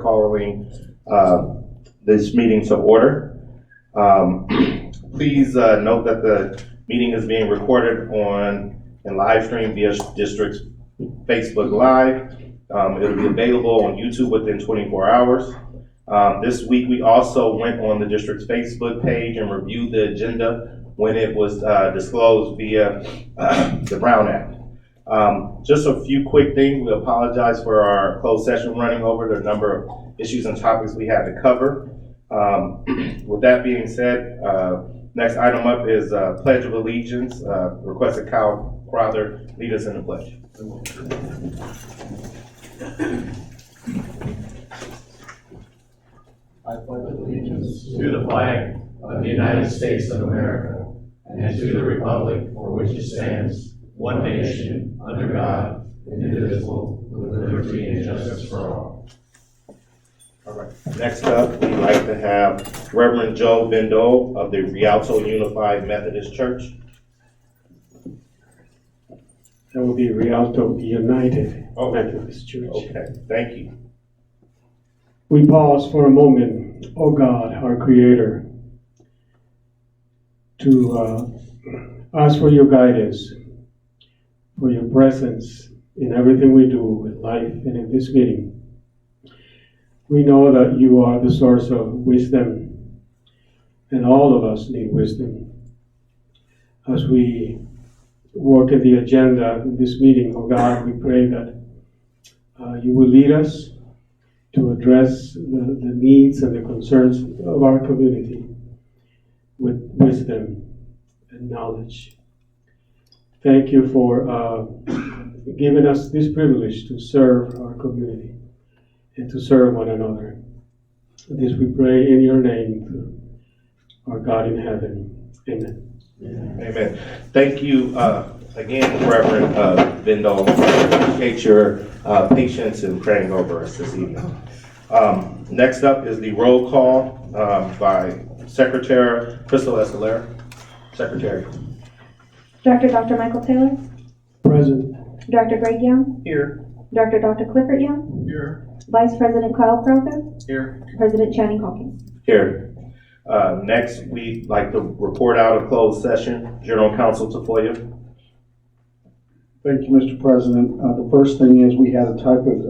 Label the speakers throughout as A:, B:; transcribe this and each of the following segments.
A: Calling this meeting to order. Please note that the meeting is being recorded and live streamed via District's Facebook Live. It'll be available on YouTube within 24 hours. This week, we also went on the District's Facebook page and reviewed the agenda when it was disclosed via the Brown Act. Just a few quick things. We apologize for our closed session running over. There are a number of issues and topics we had to cover. With that being said, next item up is Pledge of Allegiance. Requested Kyle Crowther lead us in the pledge.
B: I pledge allegiance to the flag of the United States of America and to the republic for which it stands, one nation, under God, indivisible, with liberty and justice for all.
A: All right. Next up, we'd like to have Reverend Joe Bendole of the Rialto Unified Methodist Church.
C: That will be Rialto United Methodist Church.
A: Okay, thank you.
C: We pause for a moment, O God, our Creator, to ask for your guidance, for your presence in everything we do in life and in this meeting. We know that you are the source of wisdom, and all of us need wisdom. As we work at the agenda in this meeting, oh God, we pray that you will lead us to address the needs and the concerns of our community with wisdom and knowledge. Thank you for giving us this privilege to serve our community and to serve one another. This we pray in your name, our God in heaven. Amen.
A: Amen. Thank you again, Reverend Bendole. Appreciate your patience in praying over us this evening. Next up is the roll call by Secretary Crystal Escalera. Secretary.
D: Dr. Michael Taylor.
C: Present.
D: Dr. Greg Young.
A: Here.
D: Dr. Clifford Young.
A: Here.
D: Vice President Kyle Crowther.
A: Here.
D: President Channing Hawkins.
A: Here. Next, we'd like to report out a closed session. General Counsel Tafoya.
E: Thank you, Mr. President. The first thing is we had a type of,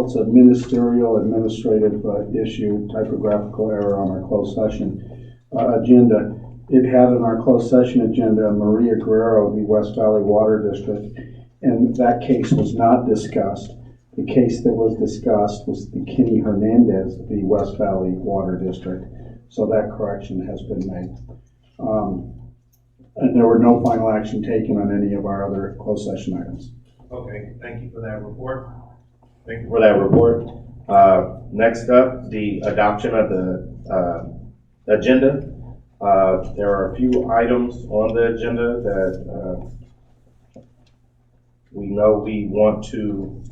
E: it's a ministerial administrative issue, typographical error on our closed session agenda. It had in our closed session agenda Maria Guerrero of the West Valley Water District, and that case was not discussed. The case that was discussed was the Kenny Hernandez of the West Valley Water District. So that correction has been made. And there were no final action taken on any of our other closed session items.
A: Okay, thank you for that report. Thank you for that report. Next up, the adoption of the agenda. There are a few items on the agenda that we know we want to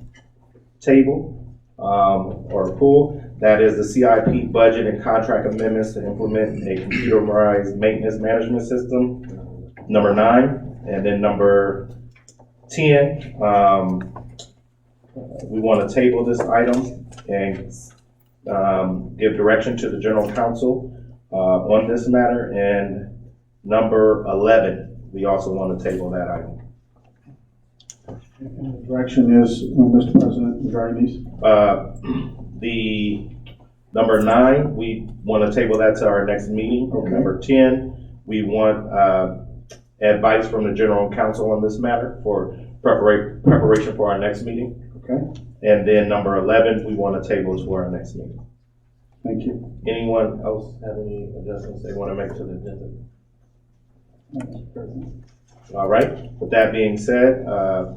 A: table or pull. That is the CIP budget and contract amendments to implement a computerized maintenance management system, number 9. And then number 10, we want to table this item and give direction to the General Counsel on this matter. And number 11, we also want to table that item.
E: And the direction is, Mr. President, regarding these?
A: The number 9, we want to table that to our next meeting.
E: Okay.
A: Number 10, we want advice from the General Counsel on this matter for preparation for our next meeting.
E: Okay,
A: And then number 11, we want to table to our next meeting.
E: thank you.
A: Anyone else have any adjustments they want to make to the agenda?
E: Mr. President.
A: All right. With that being said,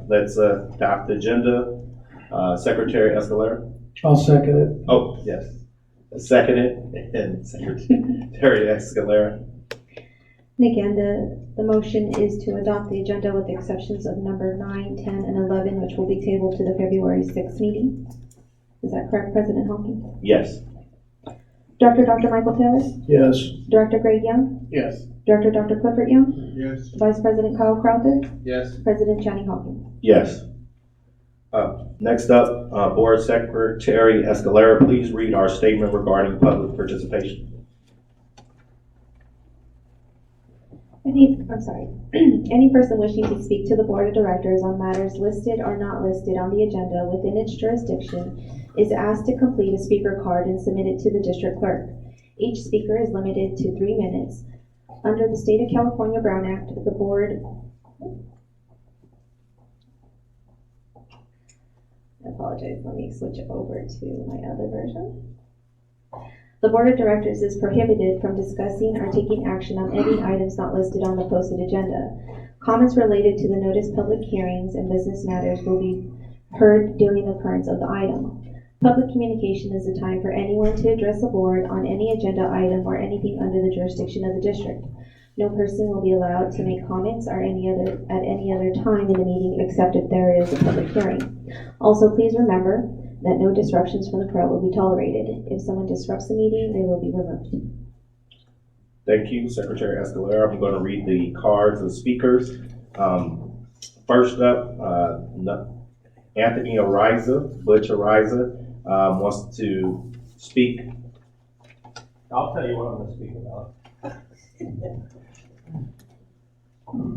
A: let's adopt the agenda. Secretary Escalera.
C: I'll second it.
A: Oh, yes. Seconded, and Secretary Escalera.
D: And again, the motion is to adopt the agenda with the exceptions of number 9, 10, and 11, which will be tabled to the February 6th meeting. Is that correct, President Hawkins?
A: Yes.
D: Dr. Michael Taylor.
C: Yes.
D: Dr. Greg Young.
E: Yes.
D: Dr. Clifford Young.
E: Yes.
D: Vice President Kyle Crowther.
E: Yes.
D: President Channing Hawkins.
A: Yes. Next up, Board Secretary Escalera, please read our statement regarding public participation.
D: Any person wishing to speak to the Board of Directors on matters listed or not listed on the agenda within its jurisdiction is asked to complete a speaker card and submit it to the district clerk. Each speaker is limited to 3 minutes. Under the State of California Brown Act, the board... I apologize, let me switch over to my other version. The Board of Directors is prohibited from discussing or taking action on any items not listed on the posted agenda. Comments related to the notice public hearings and business matters will be heard during the occurrence of the item. Public communication is the time for anyone to address the board on any agenda item or anything under the jurisdiction of the district. No person will be allowed to make comments or at any other time in the meeting except if there is a public hearing. Also, please remember that no disruptions from the crowd will be tolerated. If someone disrupts the meeting, they will be removed.
A: Thank you, Secretary Escalera. I'm going to read the cards of speakers. First up, Anthony Butch Ariza, wants to speak.
B: I'll tell you what I'm going to speak about.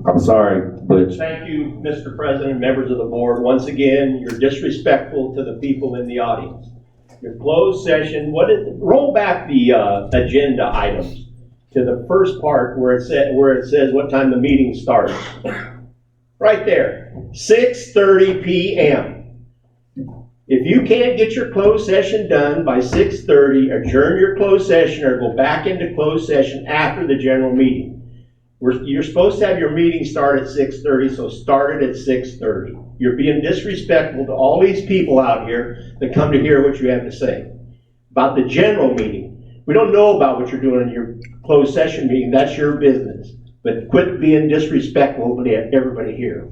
A: I'm sorry, Butch.
B: Thank you, Mr. President, members of the board. Once again, you're disrespectful to the people in the audience. Your closed session, roll back the agenda items to the first part where it says what time the meeting starts. Right there, 6:30 p.m. If you can't get your closed session done by 6:30, adjourn your closed session or go back into closed session after the general meeting. You're supposed to have your meeting start at 6:30, so start it at 6:30. You're being disrespectful to all these people out here that come to hear what you have to say. About the general meeting, we don't know about what you're doing in your closed session meeting. That's your business. But quit being disrespectful to everybody here.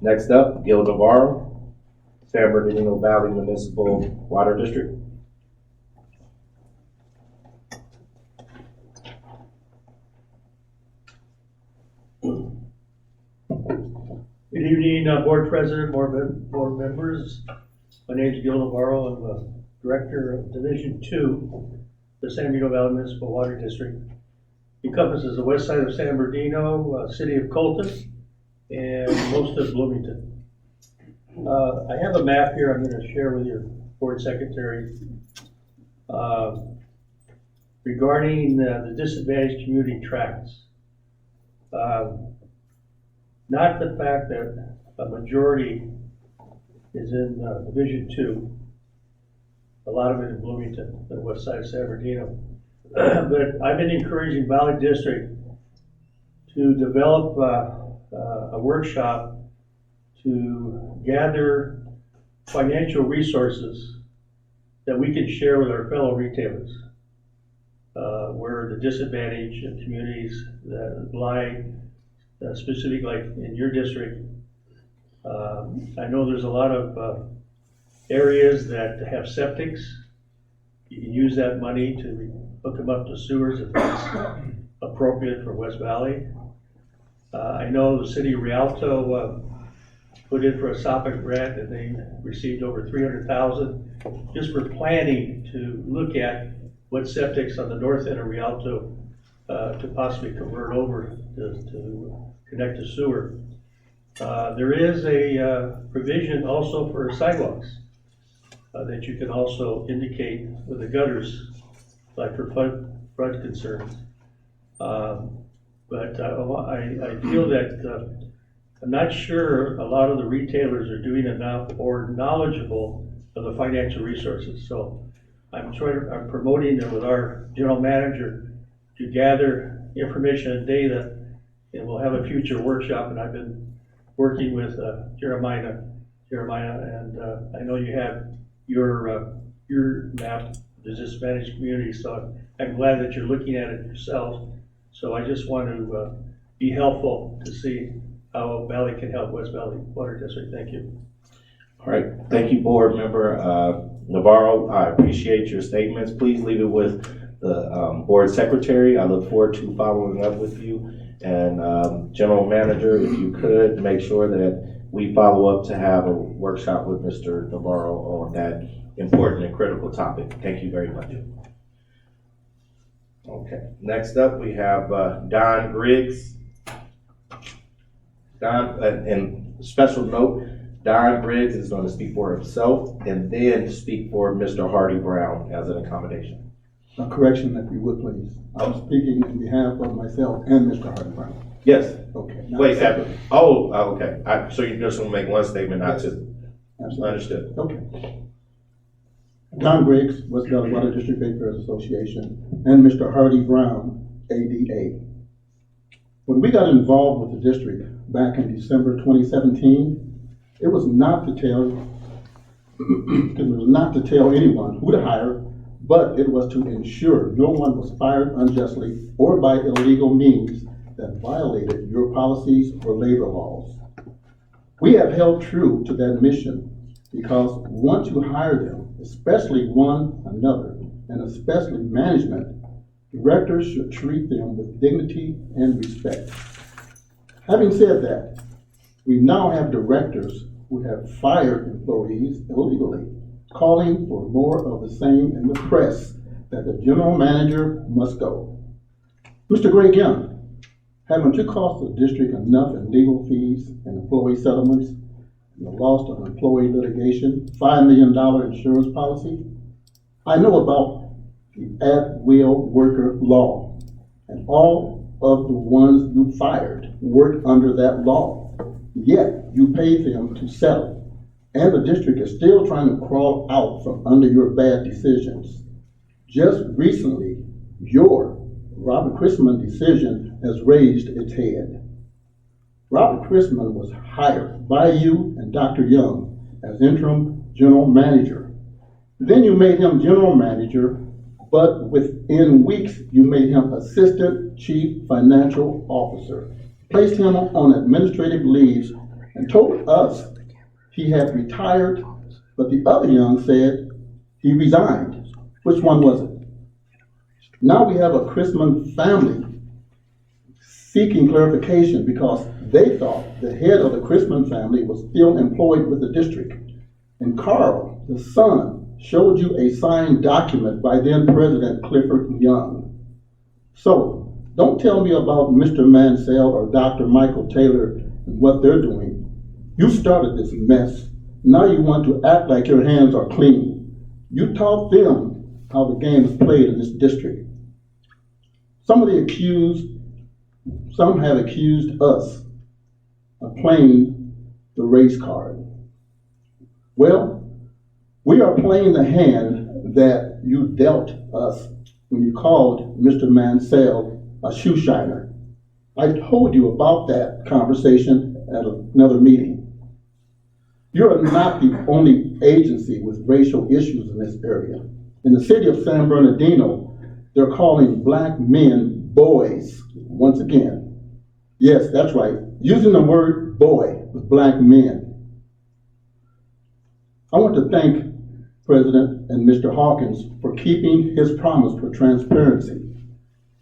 A: Next up, Gil Navarro, San Bernardino Valley Municipal Water District.
F: Good evening, Board President, board members. My name is Gil Navarro. I'm the Director of Division 2, the San Bernardino Valley Municipal Water District. It encompasses the west side of San Bernardino, city of Colton, and most of Bloomington. I have a map here I'm going to share with your Board Secretary regarding the disadvantaged community tracts. Not the fact that a majority is in Division 2, a lot of it in Bloomington, the west side of San Bernardino. But I've been encouraging Valley District to develop a workshop to gather financial resources that we can share with our fellow retailers. Where the disadvantaged communities that lie specific, like in your district. I know there's a lot of areas that have septics. You can use that money to hook them up to sewers if that's appropriate for West Valley. I know the city of Rialto put in for a SAPA grant and they received over $300,000 just for planning to look at what septics on the north end of Rialto to possibly convert over to connect to sewer. There is a provision also for sidewalks that you can also indicate with the gutters, like for flood concerns. But I feel that I'm not sure a lot of the retailers are doing enough or knowledgeable of the financial resources. So I'm promoting them with our general manager to gather information and data, and we'll have a future workshop. And I've been working with Jeremiah, and I know you have your map, the disadvantaged community. So I'm glad that you're looking at it yourself. So I just want to be helpful to see how Valley can help West Valley Water District. Thank you.
A: All right, thank you, Board Member Navarro. I appreciate your statements. Please leave it with the Board Secretary. I look forward to following up with you And, General Manager, if you could, make sure that we follow up to have a workshop with Mr. Navarro on that important and critical topic. Thank you very much. Okay, next up, we have, Don Griggs. Don, and special note, Don Griggs is going to speak for himself and then speak for Mr. Hardy Brown as an accommodation.
G: A correction, if you would, please. I'm speaking on behalf of myself and Mr. Hardy Brown.
A: Yes.
G: Okay. now
A: Wait,
G: separate.
A: okay. So you're just going to make one statement, not two.
G: Absolutely.
A: Understood.
G: Okay. Don Griggs, West Valley Water District Ratepayers Association, and Mr. Hardy Brown, ADA. When we got involved with the district back in December 2017, it was not to tell anyone who to hire, but it was to ensure no one was fired unjustly or by illegal means that violated your policies or labor laws. We have held true to that mission because once you hire them, especially one another, and especially management, directors should treat them with dignity and respect. Having said that, we now have directors who have fired employees illegally, calling for more of the same in the press that the general manager must go. Mr. Greg Young, haven't you cost the district enough in legal fees and employee settlements and the loss of employee litigation, $5 million insurance policy? I know about the at-will worker law, and all of the ones you fired work under that law. Yet you pay them to settle, and the district is still trying to crawl out from under your bad decisions. Just recently, your Robert Christman decision has raised its head. Robert Christman was hired by you and Dr. Young as interim general manager. Then you made him general manager, but within weeks you made him assistant chief financial officer, placed him on administrative leaves, and told us he had retired, but the other Young said he resigned. Which one was it? Now we have a Christman family seeking clarification because they thought the head of the Christman family was still employed with the district. And Carl, the son, showed you a signed document by then President Clifford Young. So don't tell me about Mr. Mansell or Dr. Michael Taylor and what they're doing. You started this mess. Now you want to act like your hands are clean. You taught them how the game is played in this district. Some have accused us of playing the race card. Well, we are playing the hand that you dealt us when you called Mr. Mansell a shoe shiner. I told you about that conversation at another meeting. You are not the only agency with racial issues in this area. In the city of San Bernardino, they're calling black men boys once again. Yes, that's right, using the word boy with black men. I want to thank President and Mr. Hawkins for keeping his promise for transparency,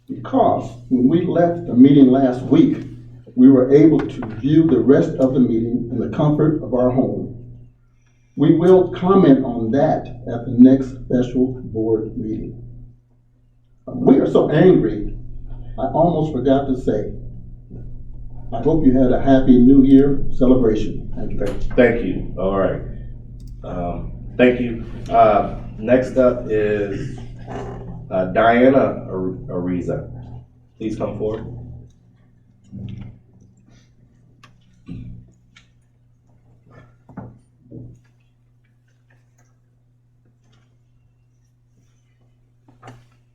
G: because when we left the meeting last week, we were able to view the rest of the meeting in the comfort of our home. We will comment on that at the next special board meeting. We are so angry, I almost forgot to say, I hope you had a happy New Year celebration. Thank you.
A: Thank you. All right. Thank you. Next up is Diana Ariza. Please come forward.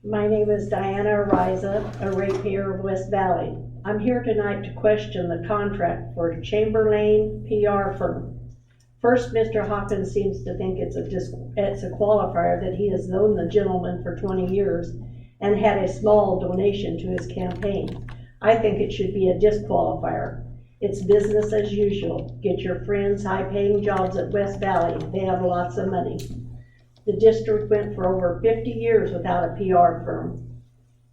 H: My name is Diana Ariza, a ratepayer of West Valley. I'm here tonight to question the contract for Chamberlain PR firm. First, Mr. Hawkins seems to think it's a qualifier that he has known the gentleman for 20 years and had a small donation to his campaign. I think it should be a disqualifier. It's business as usual. Get your friends high-paying jobs at West Valley. They have lots of money. The district went for over 50 years without a PR firm.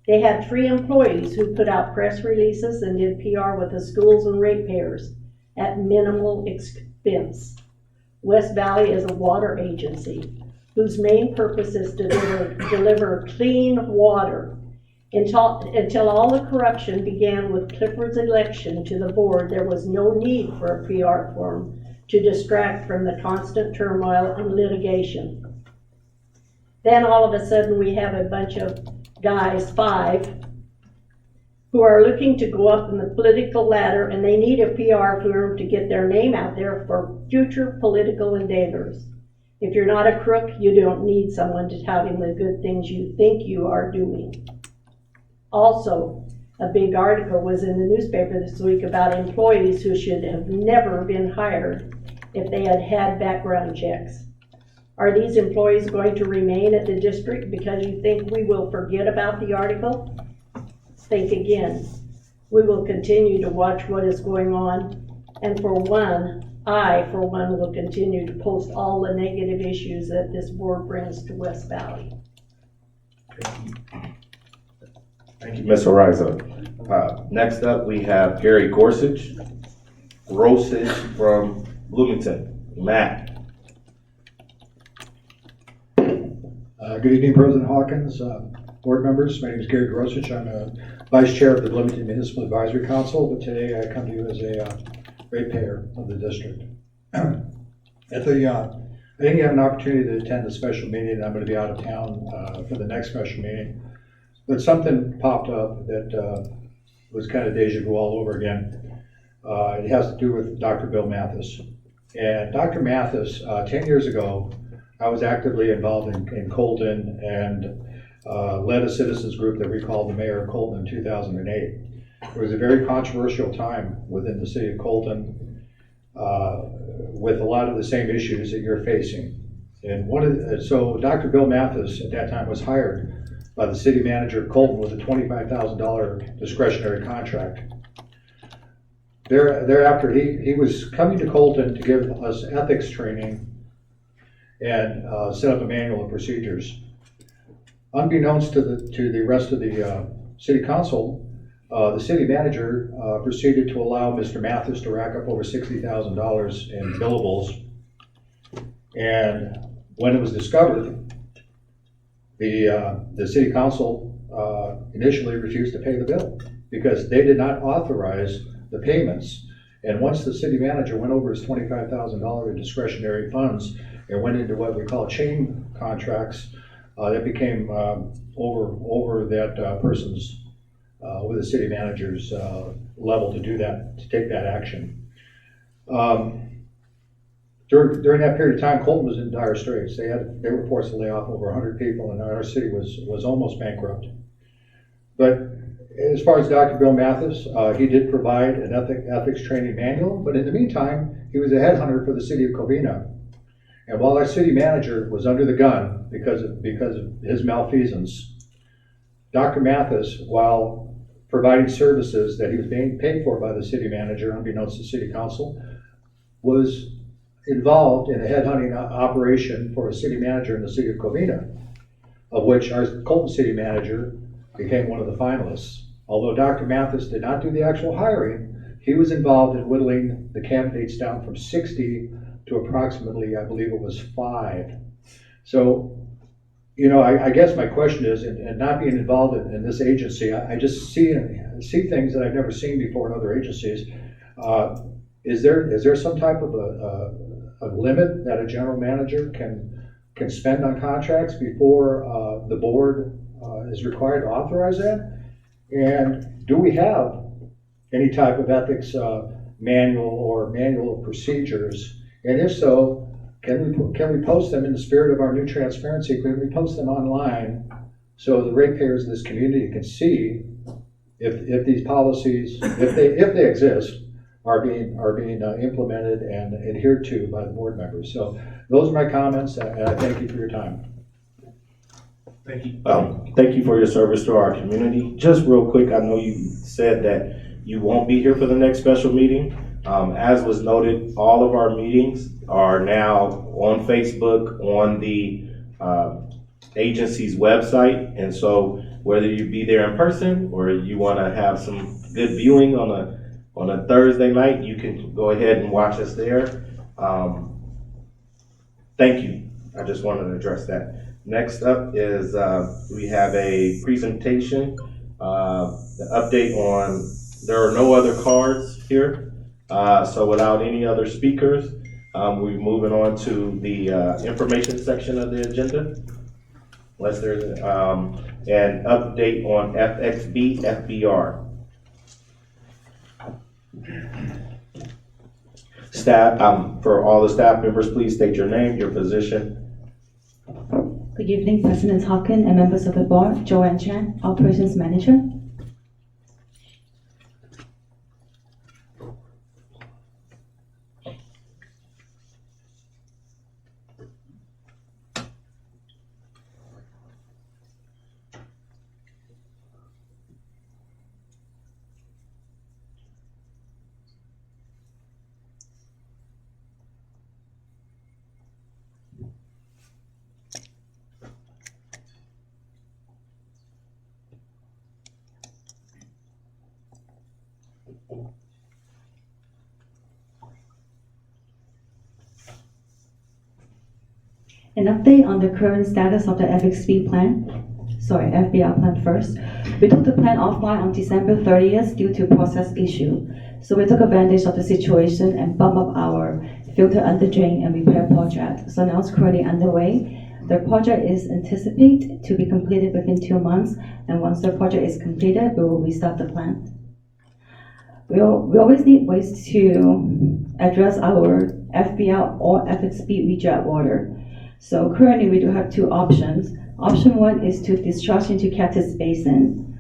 H: They had 3 employees who put out press releases and did PR with the schools and ratepayers at minimal expense. West Valley is a water agency whose main purpose is to deliver clean water. Until all the corruption began with Clifford's election to the board, there was no need for a PR firm to distract from the constant turmoil and litigation. Then all of a sudden we have a bunch of guys, 5, who are looking to go up in the political ladder, and they need a PR firm to get their name out there for future political endeavors. If you're not a crook, you don't need someone to tell you the good things you think you are doing. Also, a big article was in the newspaper this week about employees who should have never been hired if they had had background checks. Are these employees going to remain at the district because you think we will forget about the article? Think again. We will continue to watch what is going on, and I, for one, will continue to post all the negative issues that this board brings to West Valley.
A: Thank you, Ms. Ariza. Next up, we have Gary Gorsuch from Bloomington. Matt.
I: Good evening, President Hawkins, board members. My name is Gary Gorsuch. I'm a vice chair of the Bloomington Municipal Advisory Council, but today I come to you as a ratepayer of the district. I didn't have an opportunity to attend the special meeting, and I'm going to be out of town for the next special meeting. But something popped up that was kind of deja vu all over again. It has to do with Dr. Bill Mathis. And Dr. Mathis, 10 years ago, I was actively involved in Colton and led a citizens group that recalled the mayor of Colton in 2008. It was a very controversial time within the city of Colton with a lot of the same issues that you're facing. And so Dr. Bill Mathis at that time was hired by the city manager of Colton with a $25,000 discretionary contract. Thereafter, he was coming to Colton to give us ethics training and set up a manual of procedures. Unbeknownst to the rest of the city council, the city manager proceeded to allow Mr. Mathis to rack up over $60,000 in billables. And when it was discovered, the city council initially refused to pay the bill because they did not authorize the payments. And once the city manager went over his $25,000 in discretionary funds and went into what we call chain contracts, that became over that person's, with the city manager's level to do that, to take that action. During that period of time, Colton was in dire straits. They were forced to lay off over 100 people, and our city was almost bankrupt. But as far as Dr. Bill Mathis, he did provide an ethics training manual, but in the meantime, he was a headhunter for the city of Covina. And while our city manager was under the gun because of his malfeasance, Dr. Mathis, while providing services that he was being paid for by the city manager, unbeknownst to city council, was involved in a headhunting operation for a city manager in the city of Covina, of which our Colton city manager became one of the finalists. Although Dr. Mathis did not do the actual hiring, he was involved in whittling the candidates down from 60 to approximately, I believe it was 5. So, I guess my question is, and not being involved in this agency, I just see things that I've never seen before in other agencies. Is there some type of a limit that a general manager can spend on contracts before the board is required to authorize that? And do we have any type of ethics manual or manual of procedures? And if so, can we post them in the spirit of our new transparency? Can we post them online so the ratepayers of this community can see if these policies, if they exist, are being implemented and adhered to by the board members? So those are my comments, and I thank you for your time.
A: Thank you. Thank you for your service to our community. Just real quick, I know you said that you won't be here for the next special meeting. As was noted, all of our meetings are now on Facebook, on the agency's website, and so whether you be there in person or you want to have some good viewing on a Thursday night, you can go ahead and watch us there. Thank you. I just wanted to address that. Next up is we have a presentation, the update on, there are no other cards here. So without any other speakers, we're moving on to the information section of the agenda. Unless there's an update on FXB, FBR. Staff, for all the staff members, please state your name, your position.
J: Good evening, President Hawkins and members of the board. Joanne Chan, Operations Manager. An update on the current status of the FBR plan first. We took the plan offline on December 30th due to process issue. So we took advantage of the situation and bumped up our filter under drain and repair project. So now it's currently underway. The project is anticipated to be completed within 2 months, and once the project is completed, we will restart the plant. We always need ways to address our FBR or FXB reject water. So currently we do have 2 options. Option 1 is to discharge into Cactus Basin.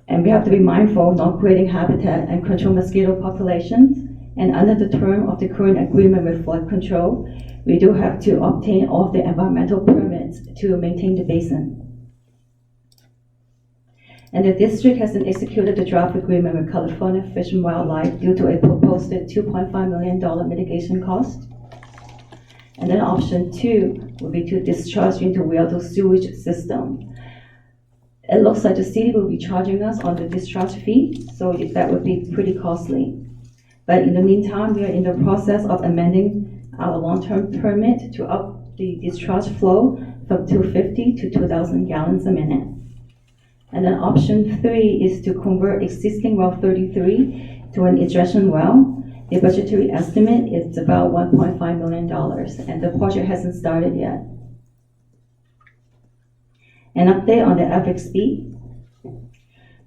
J: And we have to be mindful of not creating habitat and control mosquito populations. And under the term of the current agreement with flood control, we do have to obtain all of the environmental permits to maintain the basin. And the district has executed the draft agreement with California Fish and Wildlife due to a proposed $2.5 million mitigation cost. And then option 2 would be to discharge into Rialto sewage system. It looks like the city will be charging us on the discharge fee, so that would be pretty costly. But in the meantime, we are in the process of amending our long-term permit to up the discharge flow from 250 to 2,000 gallons a minute. And then option 3 is to convert existing well 33 to an injection well. The budgetary estimate is about $1.5 million, and the project hasn't started yet. An update on the FXB.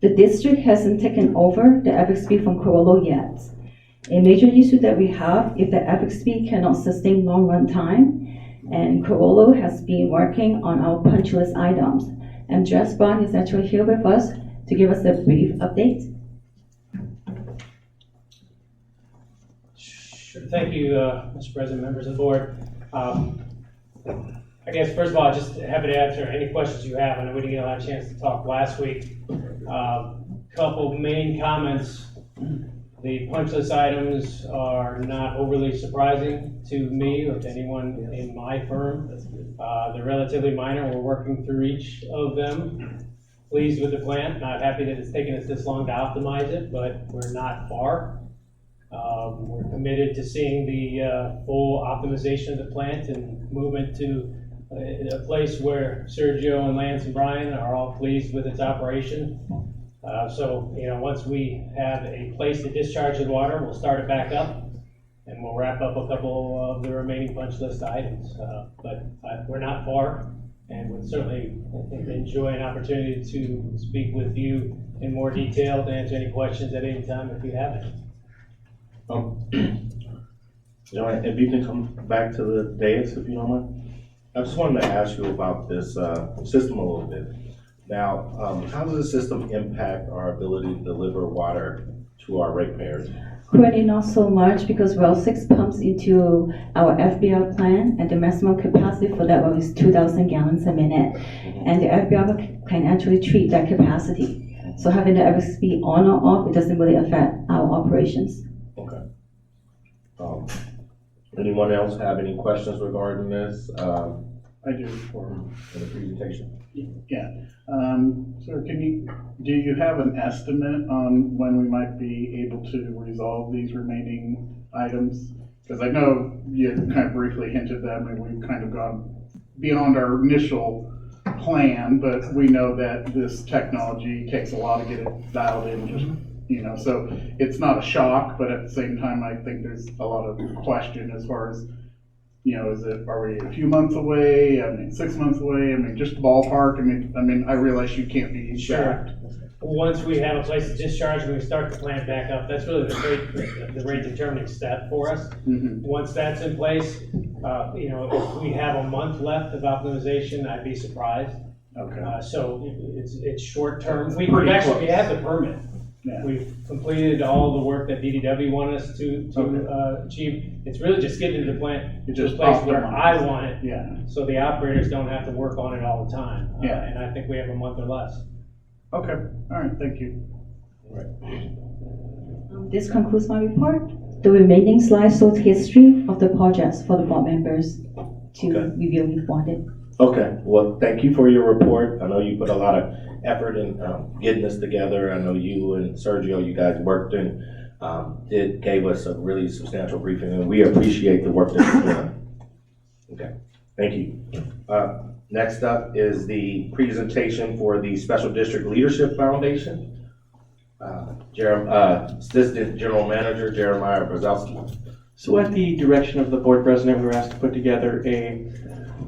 J: The district hasn't taken over the FXB from Carollo yet. A major issue that we have is that FXB cannot sustain long run time, and Carollo has been working on our punch list items. And Jess Bond is actually here with us to give us a brief update.
K: Sure. Thank you, Mr. President, members of the board. I guess first of all, just happy to answer any questions you have. I know we didn't get a lot of chance to talk last week. Couple main comments. The punch list items are not overly surprising to me or to anyone in my firm. They're relatively minor. We're working through each of them. Pleased with the plan. Not happy that it's taken us this long to optimize it, but we're not far. We're committed to seeing the full optimization of the plant and movement to a place where Sergio and Lance and Brian are all pleased with its operation. So, once we have a place to discharge the water, we'll start it back up and we'll wrap up a couple of the remaining punch list items. But we're not far, and would certainly enjoy an opportunity to speak with you in more detail to answer any questions at any time if you have any.
A: If you can come back to the dais, if you don't mind. I just wanted to ask you about this system a little bit. Now, how does the system impact our ability to deliver water to our ratepayers?
J: Currently not so much, because well 6 pumps into our FBR plant, and the maximum capacity for that well is 2,000 gallons a minute. And the FBR can actually treat that capacity. So having the FXB on or off, it doesn't really affect our operations.
A: Okay. Anyone else have any questions regarding this?
L: I do.
A: for the presentation.
L: Yeah. Sir, do you have an estimate on when we might be able to resolve these remaining items? Because I know you kind of briefly hinted that, and we've kind of gone beyond our initial plan, but we know that this technology takes a lot to get it dialed in, just, so it's not a shock, but at the same time, I think there's a lot of question as far as, are we a few months away? 6 months away? Just ballpark. I realize you can't be exact.
K: Once we have a place to discharge and we start the plant back up, that's really the rate determining step for us.
L: Mm-hmm.
K: Once that's in place, if we have a month left of optimization, I'd be surprised.
L: Okay.
K: So it's short term. We
L: Pretty
K: have
L: close.
K: the permit.
L: Yeah.
K: We've completed all the work that DDW wanted us to achieve. It's really just getting the plant
L: It
K: to a
L: just
K: place where
L: optimizes.
K: I want it,
L: Yeah.
K: so the operators don't have to work on it all the time.
L: Yeah.
K: And I think we have a month or less.
L: Okay. All right. Thank you.
J: This concludes my report. The remaining slides shows history of the projects for the board members to
A: Okay.
J: review if wanted.
A: Okay, well, thank you for your report. I know you put a lot of effort in getting this together. I know you and Sergio, you guys worked and it gave us a really substantial briefing, and we appreciate the work that you've done. Okay, thank you. Next up is the presentation for the Special District Leadership Foundation. Assistant General Manager Jeremiah Brzezowski.
M: So at the direction of the board president, we were asked to put together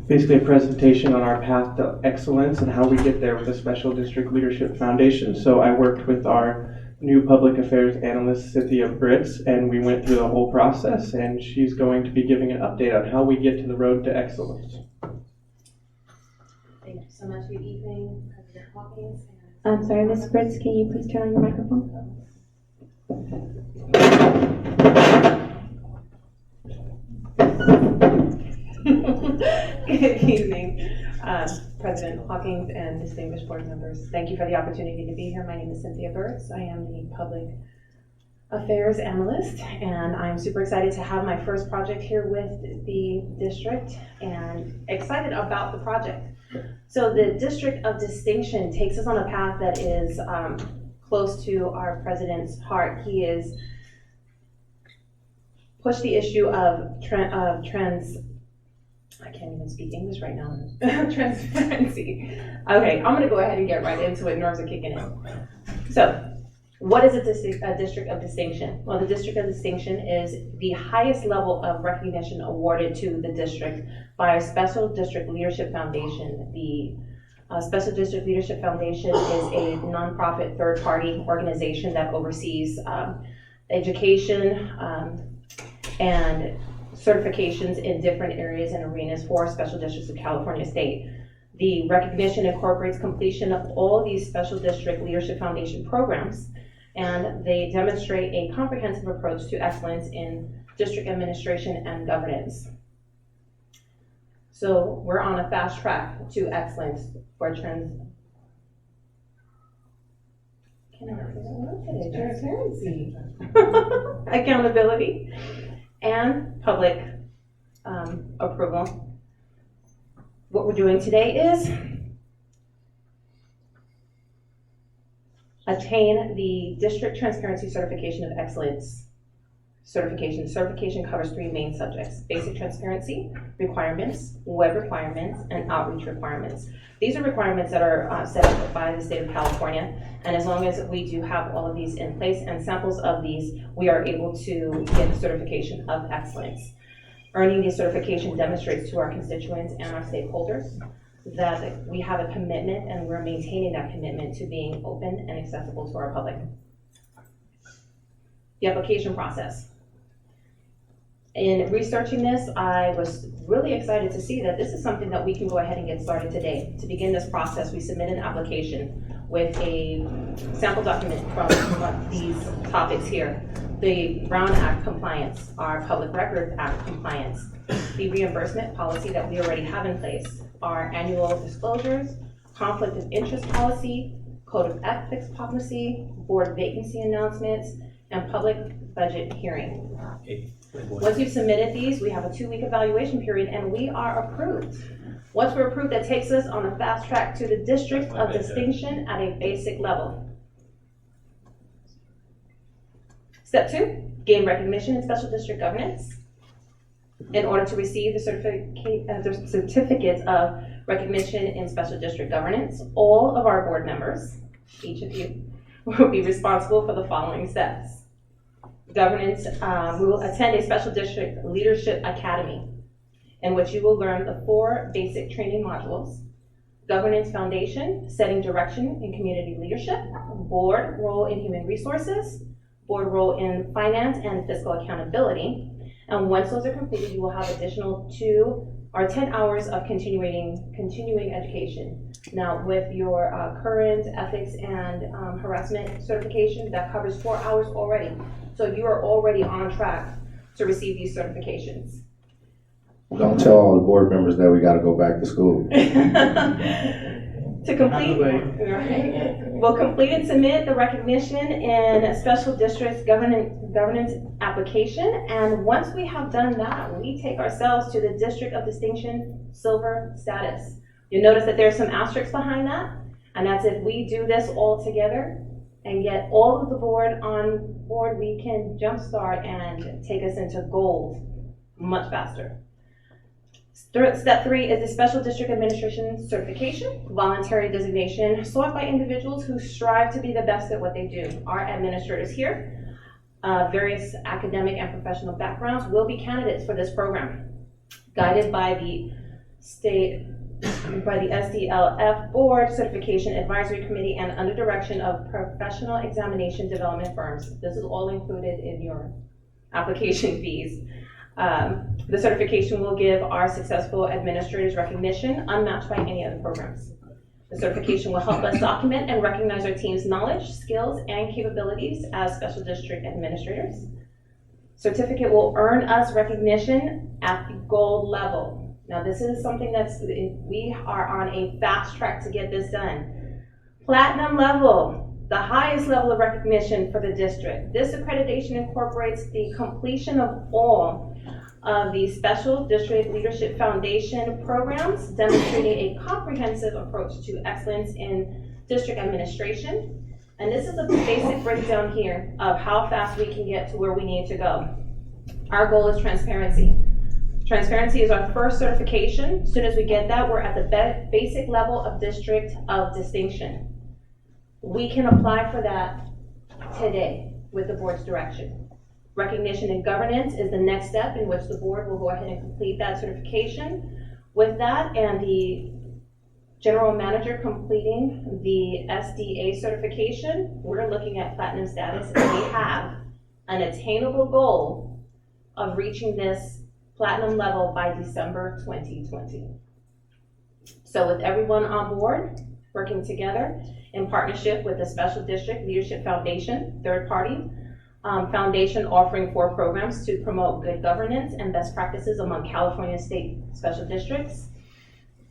M: basically a presentation on our path to excellence and how we get there with the Special District Leadership Foundation. So I worked with our new public affairs analyst, Cynthia Britz, and we went through the whole process, and she's going to be giving an update on how we get to the road to excellence.
N: Thank you so much. Good evening, President Hawkins.
D: I'm sorry, Ms. Fritz, can you please turn on your microphone?
N: Good evening, President Hawkins and distinguished board members. Thank you for the opportunity to be here. My name is Cynthia Burtz. I am the public affairs analyst, and I'm super excited to have my first project here with the district and excited about the project. So the District of Distinction takes us on a path that is close to our president's heart. He is pushed the issue of I can't even speak English right now. Transparency. Okay, I'm gonna go ahead and get right into it. Nerves are kicking in. So, what is a District of Distinction? Well, the District of Distinction is the highest level of recognition awarded to the district by a Special District Leadership Foundation. The Special District Leadership Foundation is a nonprofit third-party organization that oversees education and certifications in different areas and arenas for special districts of California State. The recognition incorporates completion of all these Special District Leadership Foundation programs, and they demonstrate a comprehensive approach to excellence in district administration and governance. So we're on a fast track to excellence for transparency, accountability, and public approval. What we're doing today is attain the District Transparency Certification of Excellence certification. Certification covers 3 main subjects: basic transparency requirements, web requirements, and outreach requirements. These are requirements that are set up by the state of California, and as long as we do have all of these in place and samples of these, we are able to get the certification of excellence. Earning this certification demonstrates to our constituents and our stakeholders that we have a commitment, and we're maintaining that commitment to being open and accessible to our public. The application process. In researching this, I was really excited to see that this is something that we can go ahead and get started today. To begin this process, we submit an application with a sample document from these topics here: the Brown Act compliance, our Public Records Act compliance, the reimbursement policy that we already have in place, our annual disclosures, conflict of interest policy, code of ethics policy, board vacancy announcements, and public budget hearing. Once you've submitted these, we have a 2-week evaluation period, and we are approved. Once we're approved, that takes us on a fast track to the district of distinction at a basic level. Step 2, gain recognition in special district governance. In order to receive the certificate of recognition in special district governance, all of our board members, each of you, will be responsible for the following steps. Governance, we will attend a special district leadership academy in which you will learn the 4 basic training modules: governance foundation, setting direction in community leadership, board role in human resources, board role in finance and fiscal accountability. And once those are completed, you will have additional 2 or 10 hours of continuing education. Now, with your current ethics and harassment certification, that covers 4 hours already. So you are already on track to receive these certifications.
A: Don't tell all the board members that we gotta go back to school.
N: To complete, right, we'll complete and submit the recognition in special districts governance application. And once we have done that, we take ourselves to the District of Distinction Silver status. You'll notice that there's some asterisks behind that, and that's if we do this all together and get all of the board on board, we can jumpstart and take us into gold much faster. Step 3 is the Special District Administration Certification, voluntary designation sought by individuals who strive to be the best at what they do. Our administrators here, various academic and professional backgrounds, will be candidates for this program, guided by the SDLF Board Certification Advisory Committee and under direction of professional examination development firms. This is all included in your application fees. The certification will give our successful administrators recognition unmatched by any other programs. The certification will help us document and recognize our team's knowledge, skills, and capabilities as special district administrators. Certificate will earn us recognition at the gold level. Now, this is something we are on a fast track to get this done. Platinum level, the highest level of recognition for the district. This accreditation incorporates the completion of all of the Special District Leadership Foundation programs, demonstrating a comprehensive approach to excellence in district administration. And this is a basic breakdown here of how fast we can get to where we need to go. Our goal is transparency. Transparency is our first certification. As soon as we get that, we're at the basic level of District of Distinction. We can apply for that today with the board's direction. Recognition and governance is the next step in which the board will go ahead and complete that certification. With that and the general manager completing the SDA certification, we're looking at platinum status, and we have an attainable goal of reaching this platinum level by December 2020. So with everyone on board, working together in partnership with the Special District Leadership Foundation, third party, foundation offering 4 programs to promote good governance and best practices among California state special districts.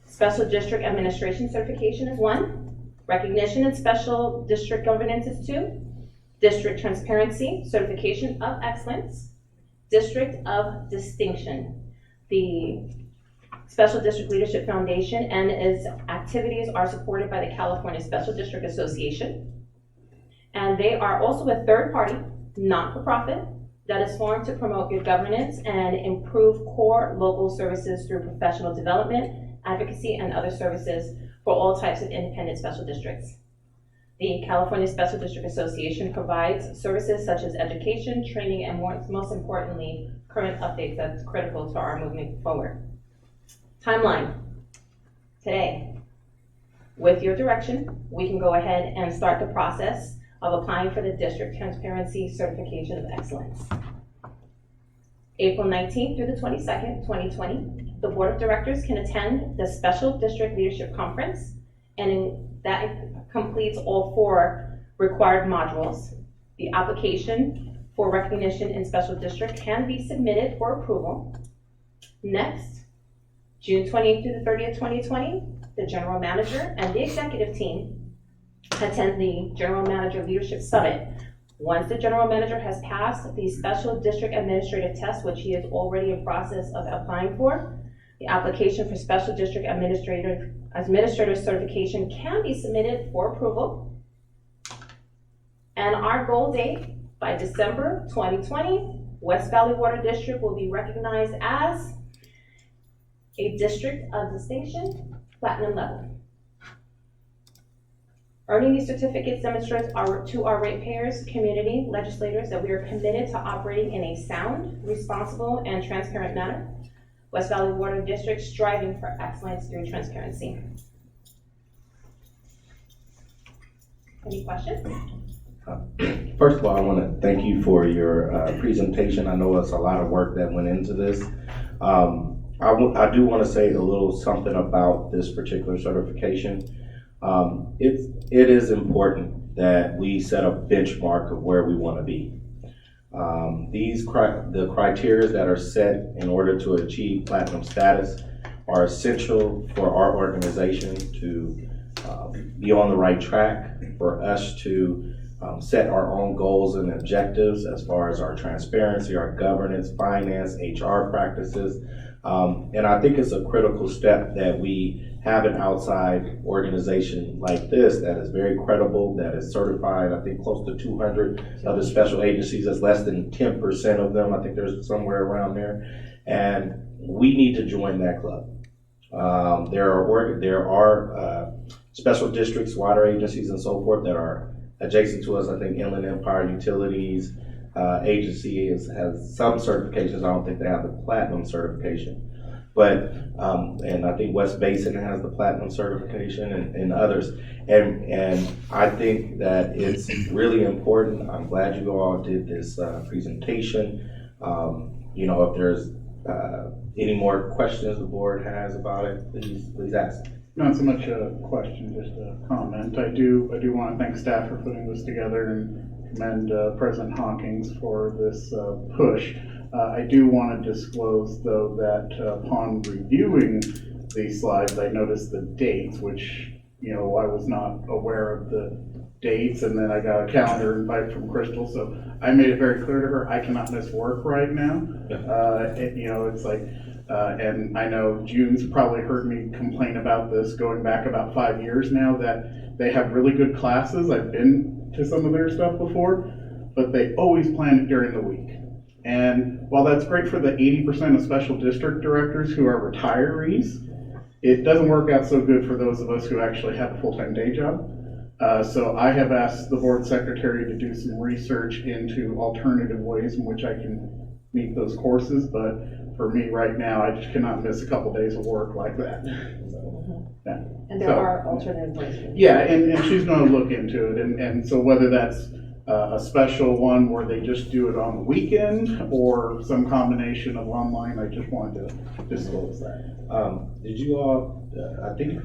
N: Special District Administration Certification is 1. Recognition in Special District Governance is 2. District Transparency Certification of Excellence. District of Distinction. The Special District Leadership Foundation and its activities are supported by the California Special District Association. And they are also a third party, not-for-profit, that is formed to promote good governance and improve core local services through professional development, advocacy, and other services for all types of independent special districts. The California Special District Association provides services such as education, training, and most importantly, current updates that's critical to our movement forward. Timeline. Today, with your direction, we can go ahead and start the process of applying for the District Transparency Certification of Excellence. April 19th through the 22nd, 2020, the Board of Directors can attend the Special District Leadership Conference, and that completes all 4 required modules. The application for recognition in Special District can be submitted for approval. Next, June 28th through the 30th, 2020, the General Manager and the Executive Team attend the General Manager Leadership Summit. Once the General Manager has passed the Special District Administrative Test, which he is already in process of applying for, The application for special district administrator certification can be submitted for approval. And our goal date, by December 2020, West Valley Water District will be recognized as a district of distinction, platinum level. Earning these certificates demonstrates to our ratepayers, community, legislators that we are committed to operating in a sound, responsible, and transparent manner. West Valley Water District striving for excellence through transparency. Any questions?
A: First of all, I want to thank you for your presentation. I know it's a lot of work that went into this. I do want to say a little something about this particular certification. It is important that we set a benchmark of where we want to be. The criteria that are set in order to achieve platinum status are essential for our organization to be on the right track, for us to set our own goals and objectives as far as our transparency, our governance, finance, HR practices. And I think it's a critical step that we have an outside organization like this that is very credible, that is certified. I think close to 200 of the special agencies. That's less than 10% of them. I think there's somewhere around there. And we need to join that club. There are special districts, water agencies, and so forth that are adjacent to us. I think Inland Empire Utilities Agency has some certifications. I don't think they have the platinum certification. But, and I think West Basin has the platinum certification and others. And I think that it's really important. I'm glad you all did this presentation. If there's any more questions the board has about it, please ask.
L: Not so much a question, just a comment. I do want to thank staff for putting this together and commend President Hawkins for this push. I do want to disclose, though, that upon reviewing these slides, I noticed the dates, which, I was not aware of the dates, and then I got a calendar invite from Crystal, so I made it very clear to her, I cannot miss work right now. It's like, and I know June's probably heard me complain about this going back about 5 years now, that they have really good classes. I've been to some of their stuff before, but they always plan it during the week. And while that's great for the 80% of special district directors who are retirees, it doesn't work out so good for those of us who actually have a full-time day job. So I have asked the board secretary to do some research into alternative ways in which I can meet those courses, but for me right now, I just cannot miss a couple days of work like that. Yeah.
H: And there are alternative ways.
L: Yeah, and she's gonna look into it, and so whether that's a special one where they just do it on the weekend or some combination of online, I just wanted to disclose that.
A: Did you all, I think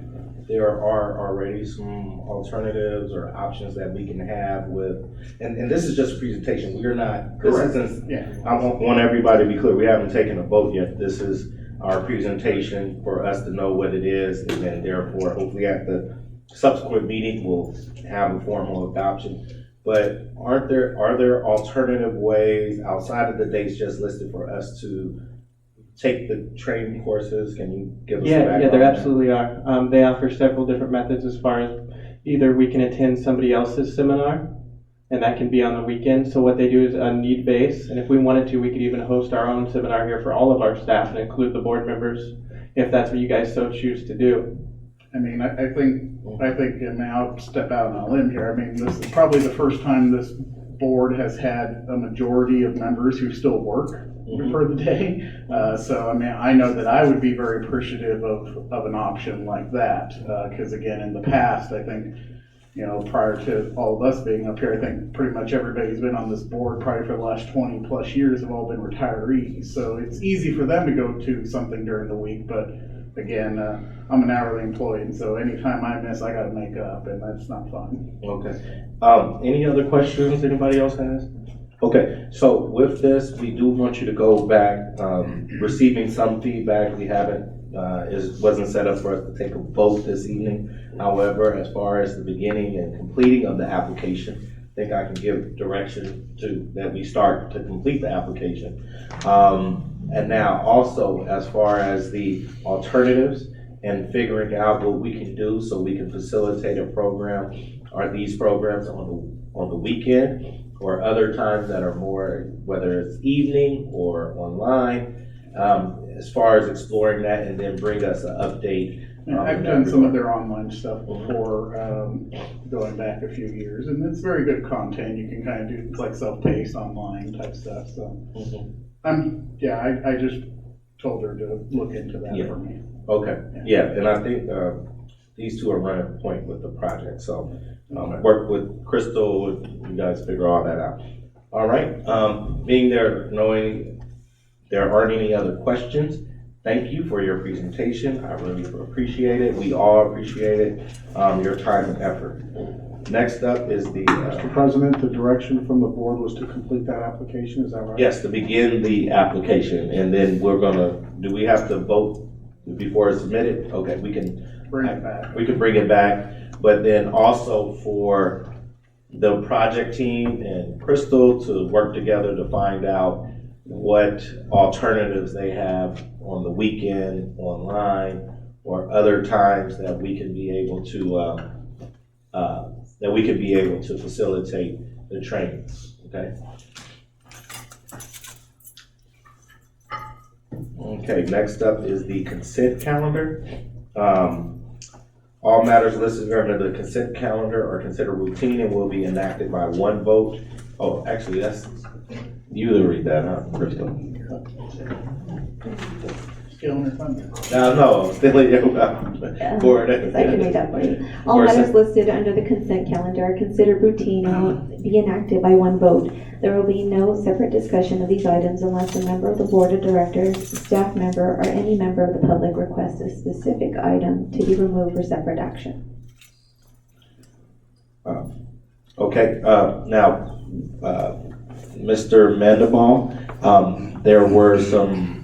A: there are already some alternatives or options that we can have with, and this is just a presentation. We are not, this isn't, I want everybody to be clear, we haven't taken a vote yet. This is our presentation for us to know what it is, and then therefore, hopefully at the subsequent meeting, we'll have a formal adoption. But are there alternative ways outside of the dates just listed for us to take the training courses? Can you give us a background?
M: Yeah, there absolutely are. They offer several different methods as far as either we can attend somebody else's seminar, and that can be on the weekend. So what they do is a need base, and if we wanted to, we could even host our own seminar here for all of our staff and include the board members if that's what you guys so choose to do.
L: I mean, I think, and I'll step out on a limb here. I mean, this is probably the first time this board has had a majority of members who still work for the day. So, I mean, I know that I would be very appreciative of an option like that. Because again, in the past, I think, prior to all of us being up here, I think pretty much everybody who's been on this board probably for the last 20 plus years have all been retirees. So it's easy for them to go to something during the week, but again, I'm an hourly employee, and so anytime I miss, I gotta make up, and that's not fun.
A: Okay. Any other questions anybody else has? Okay, so with this, we do want you to go back, receiving some feedback. We haven't, it wasn't set up for us to take a vote this evening. However, as far as the beginning and completing of the application, I think I can give direction that we start to complete the application. And now also, as far as the alternatives and figuring out what we can do so we can facilitate a program, are these programs on the weekend or other times that are more, whether it's evening or online, as far as exploring that and then bring us an update.
L: I've done some of their online stuff before, going back a few years, and it's very good content. You can kind of do like self-paced online type stuff, so. I just told her to look into that for me.
A: Okay, yeah, and I think these two are running point with the project, so work with Crystal, you guys figure all that out. All right, being there, knowing there aren't any other questions, thank you for your presentation. I really appreciate it. We all appreciate it, your time and effort. Next up is the...
E: Mr. President, the direction from the board was to complete that application, is that right?
A: Yes, to begin the application, and then we're gonna, do we have to vote before it's submitted? Okay, we can
L: Bring it back.
A: We can bring it back, but then also for the project team and Crystal to work together to find out what alternatives they have on the weekend, online, or other times that we can be able to facilitate the trainings. Okay. Okay. Next up is the consent calendar. All matters listed under the consent calendar are considered routine and will be enacted by one vote. Oh, actually, that's you to read that, huh, Crystal?
L: Stealing her thunder.
A: No, stealing your board.
D: I can read that for you. All matters listed under the consent calendar are considered routine and will be enacted by one vote. There will be no separate discussion of these items unless a member of the board of directors, staff member, or any member of the public requests a specific item to be removed for separate action.
A: Okay, now, Mr. Mandelbaum, there were some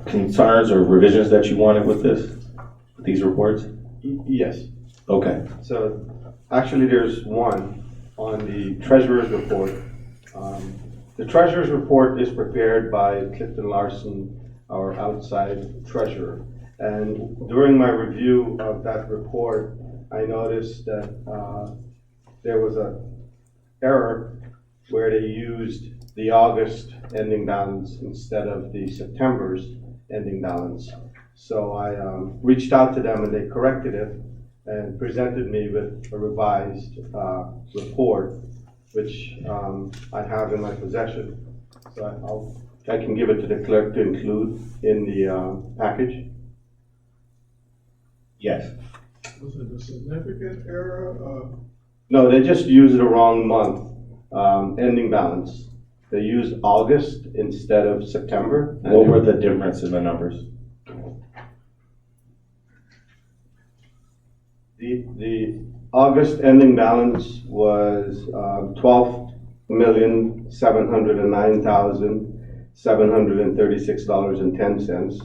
A: concerns or revisions that you wanted with these reports?
O: Yes.
A: Okay.
O: So actually there's one on the treasurer's report. The treasurer's report is prepared by Clifton Larson, our outside treasurer. And during my review of that report, I noticed that there was an error where they used the August ending balance instead of the September's ending balance. So I reached out to them and they corrected it and presented me with a revised report, which I have in my possession. So I can give it to the clerk to include in the package.
A: Yes.
P: Was it a significant error?
O: No, they just used the wrong month ending balance. They used August instead of September.
A: What were the difference in the numbers?
O: The August ending balance was $12,709,736.10.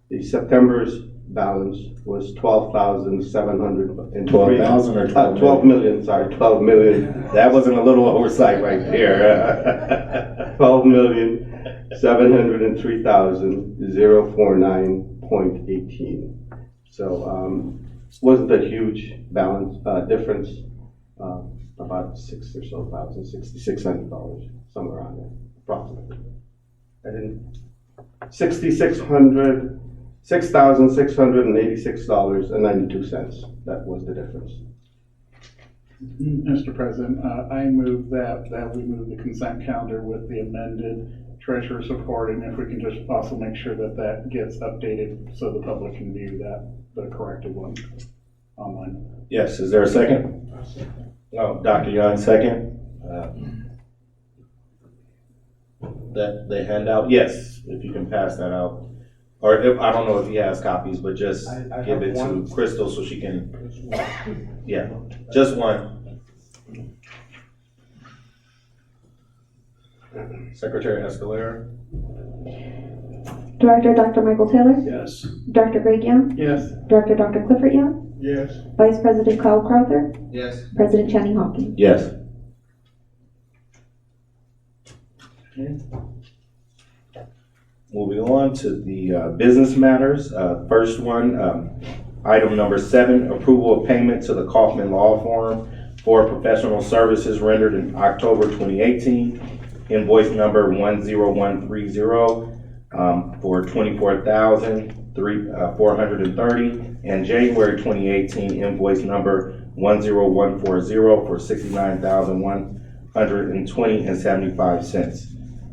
O: The September's balance was $12,700.
A: 12,000 or 12
O: 12 million, sorry, 12 million.
A: That wasn't a little oversight right there.
O: 12,703,049.18. So wasn't a huge balance difference, about $6,600, somewhere around there, approximately. $6,686.92. That was the difference.
L: Mr. President, I move that we move the consent calendar with the amended treasurer's report, and if we can just also make sure that gets updated so the public can view the corrected one online.
A: Yes, is there a second? No, Dr. Young, second. That the handout, yes, if you can pass that out. Or if, I don't know if he has copies, but just
O: I
A: give it
O: have
A: to
O: one.
A: Crystal so she can, yeah, just one. Secretary Escalera?
D: Director Dr. Michael Taylor?
F: Yes.
D: Director Greg Young?
F: Yes.
D: Director Dr. Clifford Young?
P: Yes.
D: Vice President Kyle Crowther?
P: Yes.
D: President Channing Hawkins?
A: Yes. moving on to the business matters. First one, item number 7, approval of payment to the Kaufman Law Firm for professional services rendered in October 2018. Invoice number 10130 for $24,430, and January 2018 invoice number 10140 for $69,120.75.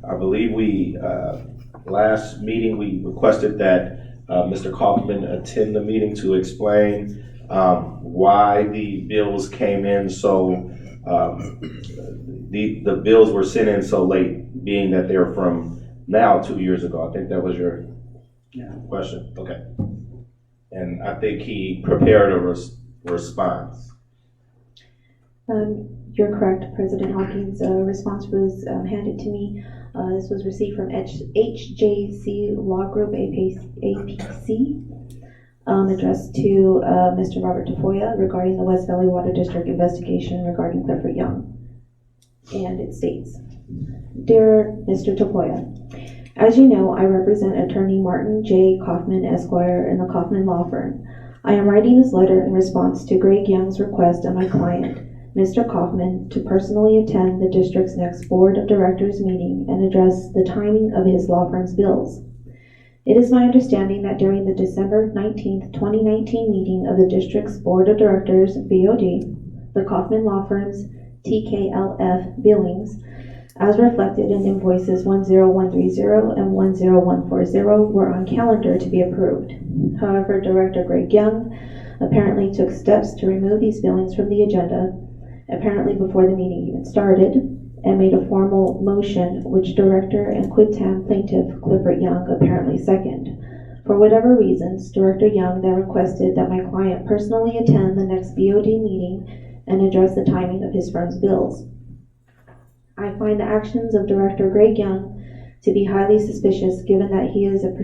A: I believe we, last meeting, we requested that Mr. Kaufman attend the meeting to explain why the bills came in so, the bills were sent in so late, being that they're from now 2 years ago. I think that was your question. Okay. And I think he prepared a response.
D: You're correct, President Hawkins. Response was handed to me. This was received from HJC Law Group APC, addressed to Mr. Robert Tafoya regarding the West Valley Water District investigation regarding Clifford Young. And it states, Dear Mr. Tafoya, as you know, I represent attorney Martin J. Kaufman, Esquire, in the Kaufman Law Firm. I am writing this letter in response to Greg Young's request of my client, Mr. Kaufman, to personally attend the district's next Board of Directors meeting and address the timing of his law firm's bills. It is my understanding that during the December 19th, 2019 meeting of the district's Board of Directors, BOD, the Kaufman Law Firm's TKLF billings, as reflected in invoices 10130 and 10140, were on calendar to be approved. However, Director Greg Young apparently took steps to remove these billings from the agenda, apparently before the meeting even started, and made a formal motion which Director and Quid Tam Plaintiff Clifford Young apparently seconded. For whatever reasons, Director Young then requested that my client personally attend the next BOD meeting and address the timing of his firm's bills. I find the actions of Director Greg Young to be highly suspicious, given that he is a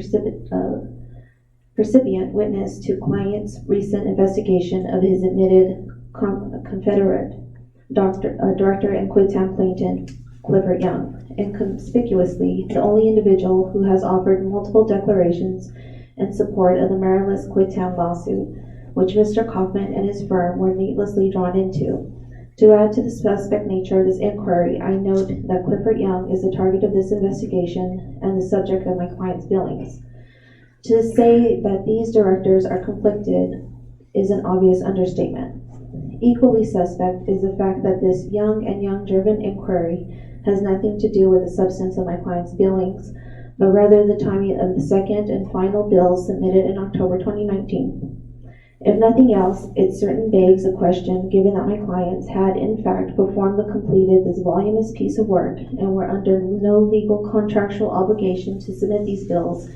D: recipient witness to client's recent investigation of his admitted Confederate Director and Quid Tam Plaintiff Clifford Young, and conspicuously the only individual who has offered multiple declarations in support of the meritless Quid Tam lawsuit, which Mr. Kaufman and his firm were needlessly drawn into. To add to the suspect nature of this inquiry, I note that Clifford Young is the target of this investigation and the subject of my client's billings. To say that these directors are conflicted is an obvious understatement. Equally suspect is the fact that this Young and Young-driven inquiry has nothing to do with the substance of my client's billings, but rather the timing of the second and final bill submitted in October 2019. If nothing else, it certainly begs a question, given that my clients had in fact performed and completed this voluminous piece of work and were under no legal contractual obligation to submit these bills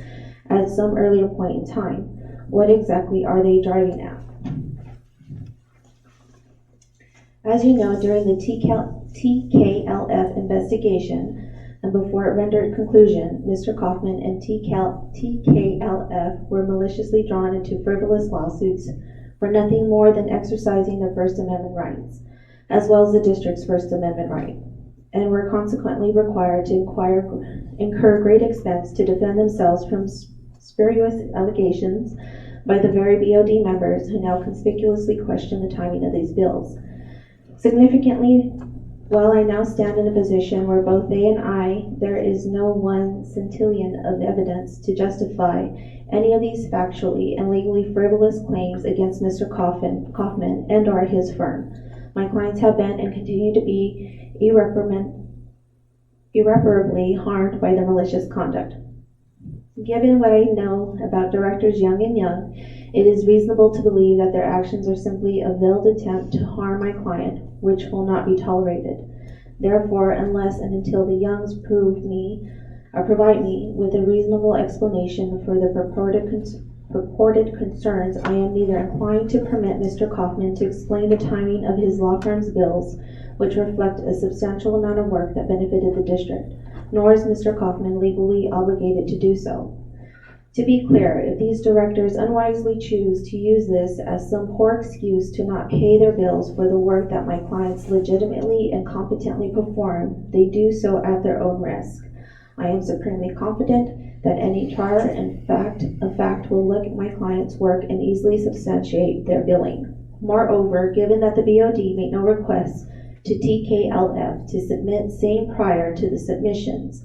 D: at some earlier point in time. What exactly are they driving at? As you know, during the TKLF investigation, and before it rendered conclusion, Mr. Kaufman and TKLF were maliciously drawn into frivolous lawsuits for nothing more than exercising their First Amendment rights, as well as the district's First Amendment right, and were consequently required to incur great expense to defend themselves from spurious allegations by the very BOD members who now conspicuously question the timing of these bills. Significantly, while I now stand in a position where both they and there is no one centillion of evidence to justify any of these factually and legally frivolous claims against Mr. Kaufman and or his firm. My clients have been and continue to be irreparably harmed by their malicious conduct. Given what I know about Directors Young and Young, it is reasonable to believe that their actions are simply a veiled attempt to harm my client, which will not be tolerated. Therefore, unless and until the Youngs provide me with a reasonable explanation for the purported concerns, I am neither inclined to permit Mr. Kaufman to explain the timing of his law firm's bills, which reflect a substantial amount of work that benefited the district, nor is Mr. Kaufman legally obligated to do so. To be clear, if these directors unwisely choose to use this as some poor excuse to not pay their bills for the work that my clients legitimately and competently perform, they do so at their own risk. I am supremely confident that any trier of fact will look at my client's work and easily substantiate their billing. Moreover, given that the BOD made no request to TKLF to submit same prior to the submissions,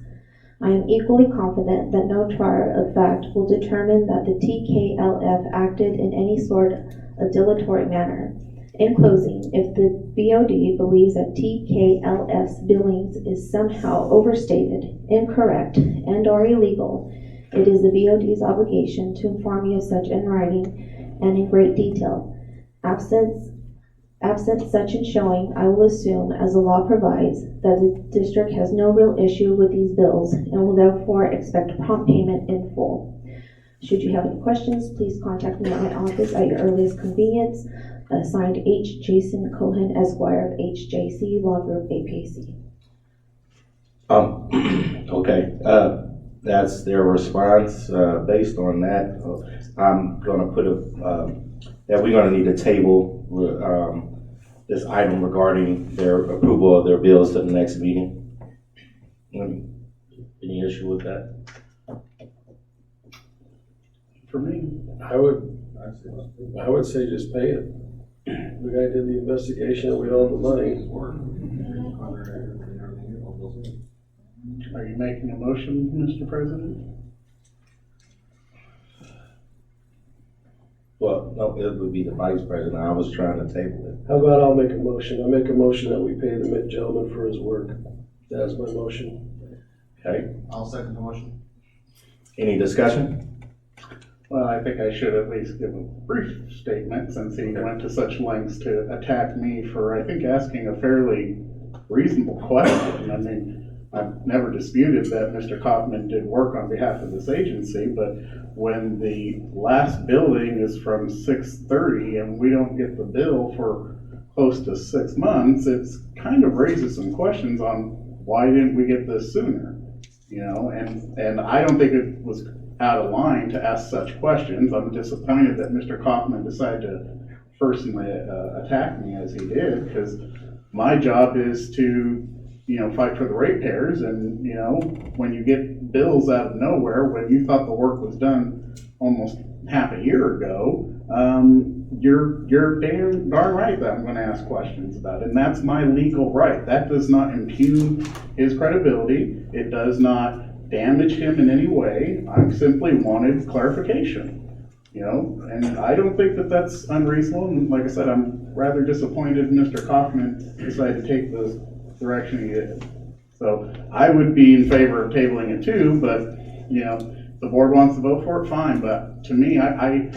D: I am equally confident that no trier of fact will determine that the TKLF acted in any sort of dilatory manner. In closing, if the BOD believes that TKLF's billings is somehow overstated, incorrect, and/or illegal, it is the BOD's obligation to inform me of such in writing and in great detail. Absent such a showing, I will assume, as the law provides, that the district has no real issue with these bills and will therefore expect prompt payment in full. Should you have any questions, please contact me at my office at your earliest convenience. Signed H. Jason Cohen, Esquire of HJC Law Group, APC.
A: Okay, that's their response. Based on that, I'm gonna put that we're gonna need a table, this item regarding their approval of their bills to the next meeting. Any issue with that?
F: For me, I would say just pay it. The guy did the investigation, we own the money.
L: Are you making a motion, Mr. President?
A: Well, no, it would be the vice president. I was trying to table it.
F: How about I'll make a motion? I make a motion that we pay the gentleman for his work. That's my motion.
A: Okay,
P: I'll second the motion.
A: any discussion?
L: Well, I think I should at least give a brief statement since he went to such lengths to attack me for, I think, asking a fairly reasonable question. I mean, I've never disputed that Mr. Kaufman did work on behalf of this agency, but when the last billing is from 6/30 and we don't get the bill for close to 6 months, it's kind of raises some questions on why didn't we get this sooner? You know, and I don't think it was out of line to ask such questions. I'm disappointed that Mr. Kaufman decided to personally attack me as he did, because my job is to, fight for the ratepayers. And, when you get bills out of nowhere, when you thought the work was done almost half a year ago, you're darn right that I'm gonna ask questions about it. And that's my legal right. That does not impugn his credibility. It does not damage him in any way. I simply wanted clarification, and I don't think that that's unreasonable. And like I said, I'm rather disappointed Mr. Kaufman decided to take the direction he did. So I would be in favor of tabling it too, but, the board wants to vote for it, fine. But to me, I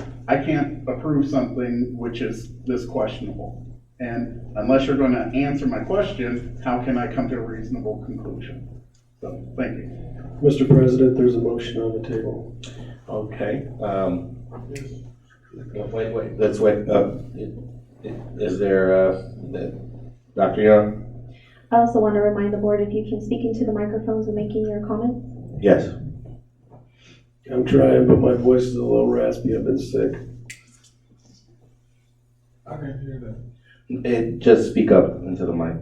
L: can't approve something which is this questionable. And unless you're going to answer my question, how can I come to a reasonable conclusion? So, thank you.
F: Mr. President, there's a motion on the table.
A: Okay, wait, let's wait. Is there, Dr. Young?
D: I also want to remind the board, if you can speak into the microphones when making your comments.
A: Yes.
F: I'm trying, but my voice is a little raspy. I've been sick.
P: I can hear that.
A: Just speak up into the mic.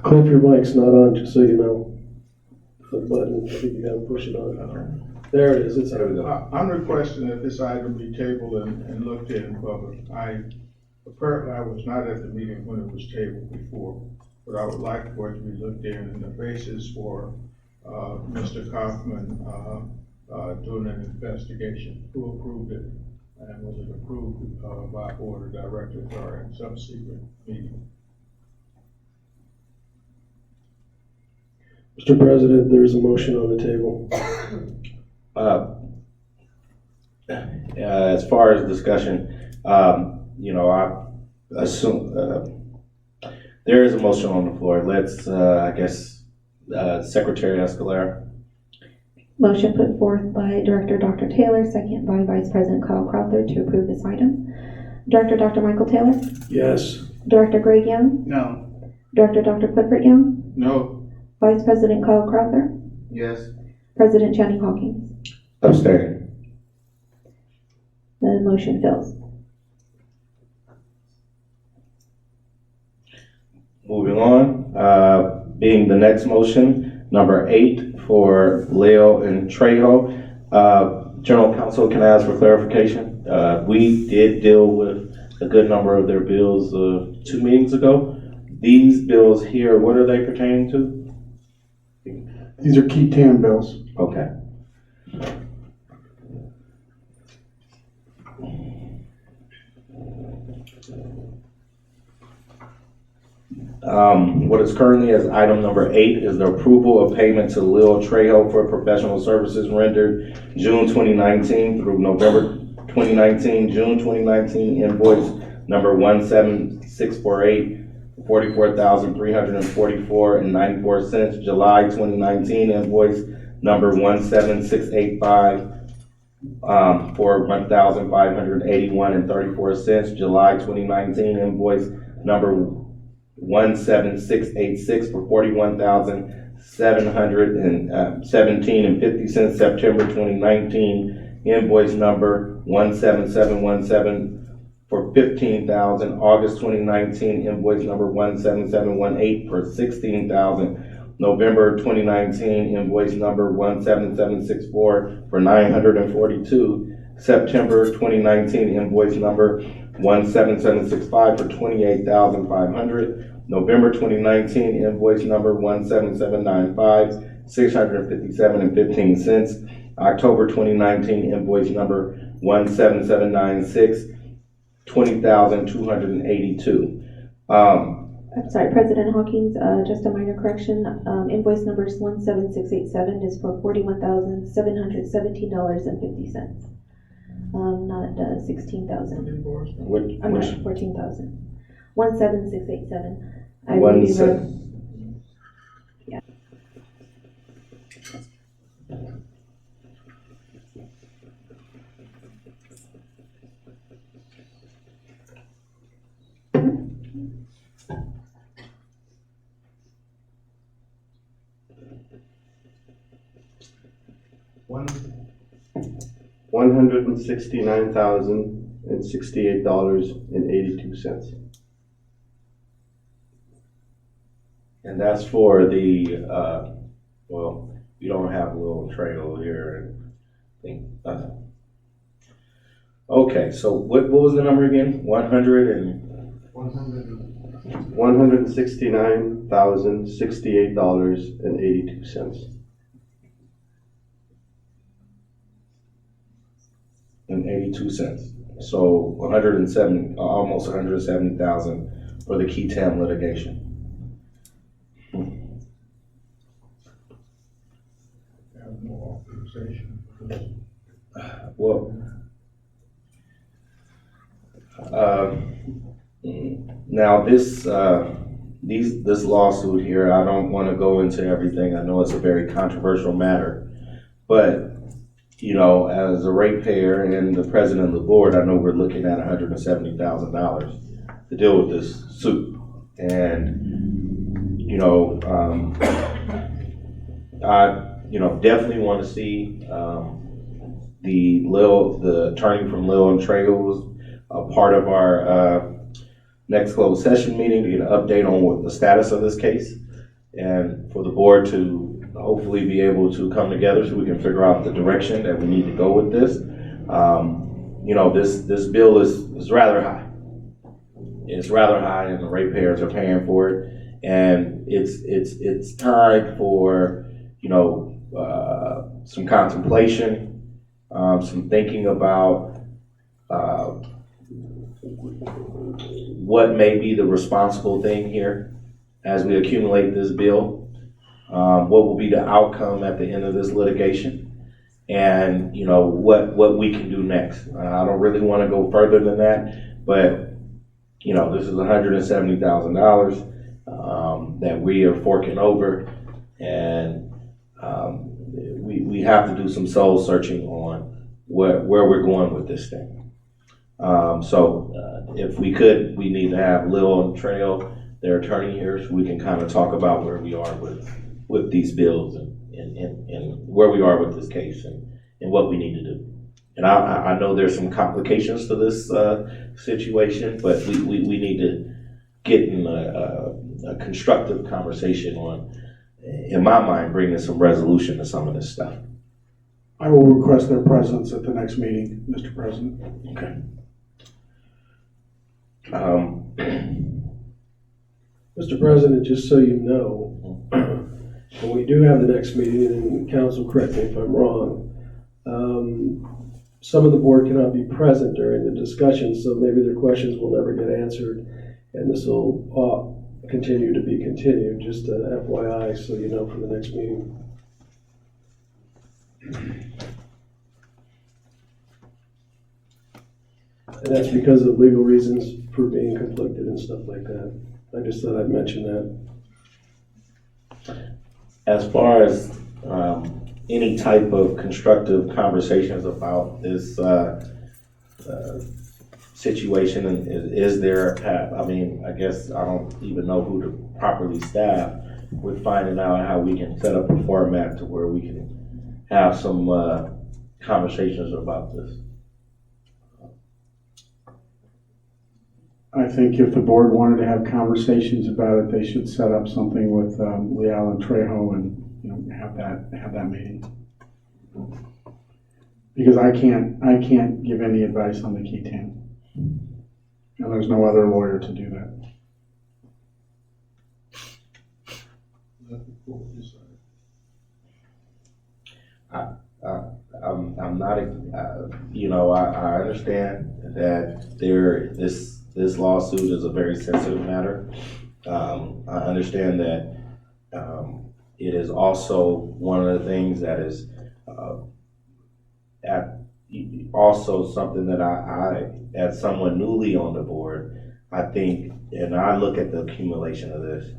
F: Cliff, your mic's not on, just so you know. The button, I think you gotta push it on. There it is, it's
A: There we go.
P: I'm requesting that this item be tabled and looked at in public. Apparently I was not at the meeting when it was tabled before, but I would like for it to be looked in and the basis for, Mr. Kaufman, doing an investigation. Who approved it? And was it approved, by board of directors or in some secret meeting?
F: Mr. President, there's a motion on the table.
A: As far as discussion, I assume there is a motion on the floor. Let's, Secretary Escalera.
D: Motion put forth by Director Dr. Taylor, second by Vice President Kyle Crowther to approve this item. Director Dr. Michael Taylor?
F: Yes.
D: Director Greg Young?
L: No.
D: Director Dr. Clifford Young?
P: No.
D: Vice President Kyle Crowther?
P: Yes.
D: President Channing Hawkins?
A: Abstain.
D: The motion fails.
A: Moving on, being the next motion, number 8 for Leo and Trejo. General Counsel, can I ask for clarification? We did deal with a good number of their bills 2 meetings ago. These bills here, what are they pertaining to?
E: These are key TAM bills.
A: Okay. What is currently as item number 8 is the approval of payment to Lil Trejo for professional services rendered June 2019 through November 2019, June 2019 invoice number 17648, $44,344.94. July 2019 invoice number 17685 for $1,581.34. July 2019 invoice number 17686 for $41,717.50. September 2019 invoice number 17717 for $15,000. August 2019 invoice number 17718 for $16,000. November 2019 invoice number 17764 for $942. September 2019 invoice number 17765 for $28,500. November 2019 invoice number 17795, $657.15. October 2019 invoice number 17796, $20,282.
D: I'm sorry, President Hawkins, just a minor correction. Invoice number 17687 is for $41,717.50. Not 16,000. I'm not 14,000. 17687. I
A: One
D: really
A: seven.
D: wrote. Yeah.
O: $169,068.82.
A: And that's for the, well, you don't have a little trail here. Okay, so what was the number again?
O: $169,068.82.
A: and 82 cents. So 170, almost 170,000 for the key TAM litigation.
P: Have more authorization.
A: Well, now this lawsuit here, I don't want to go into everything. I know it's a very controversial matter, but you know, as a ratepayer and the president of the board, I know we're looking at $170,000 to deal with this suit. And, you know, I, definitely want to see, the attorney from Lil and Trejo was a part of our, next closed session meeting to get an update on what the status of this case and for the board to hopefully be able to come together so we can figure out the direction that we need to go with this. This bill is rather high. It's rather high and the ratepayers are paying for it. And it's time for, some contemplation, some thinking about what may be the responsible thing here as we accumulate this bill. What will be the outcome at the end of this litigation, and what we can do next. I don't really want to go further than that, but this is $170,000 that we are forking over, and we have to do some soul searching on where we're going with this thing. So if we could, we need to have Lil and Trejo, their attorney here, so we can kind of talk about where we are with these bills and where we are with this case and what we need to do. And I know there's some complications to this situation, but we need to get in a constructive conversation on in my mind, bringing some resolution to some of this stuff.
E: I will request their presence at the next meeting, Mr. President.
A: Okay.
F: Mr. President, just so you know, when we do have the next meeting, and council, correct me if I'm wrong, some of the board cannot be present during the discussion, so maybe their questions will never get answered, and this will continue to be continued, just FYI, so you know for the next meeting. And that's because of legal reasons for being conflicted and stuff like that. I just thought I'd mention that.
A: As far as any type of constructive conversations about this situation, and is there a path? I mean, I guess I don't even know who to properly staff. We're finding out how we can set up a format to where we can have some conversations about this.
E: I think if the board wanted to have conversations about it, they should set up something with Leal and Trejo and, have that meeting. Because I can't give any advice on the key 10. And there's no other lawyer to do that.
A: I'm not, I understand that this lawsuit is a very sensitive matter. I understand that it is also one of the things that is also something that I, as someone newly on the board, I think, and I look at the accumulation of this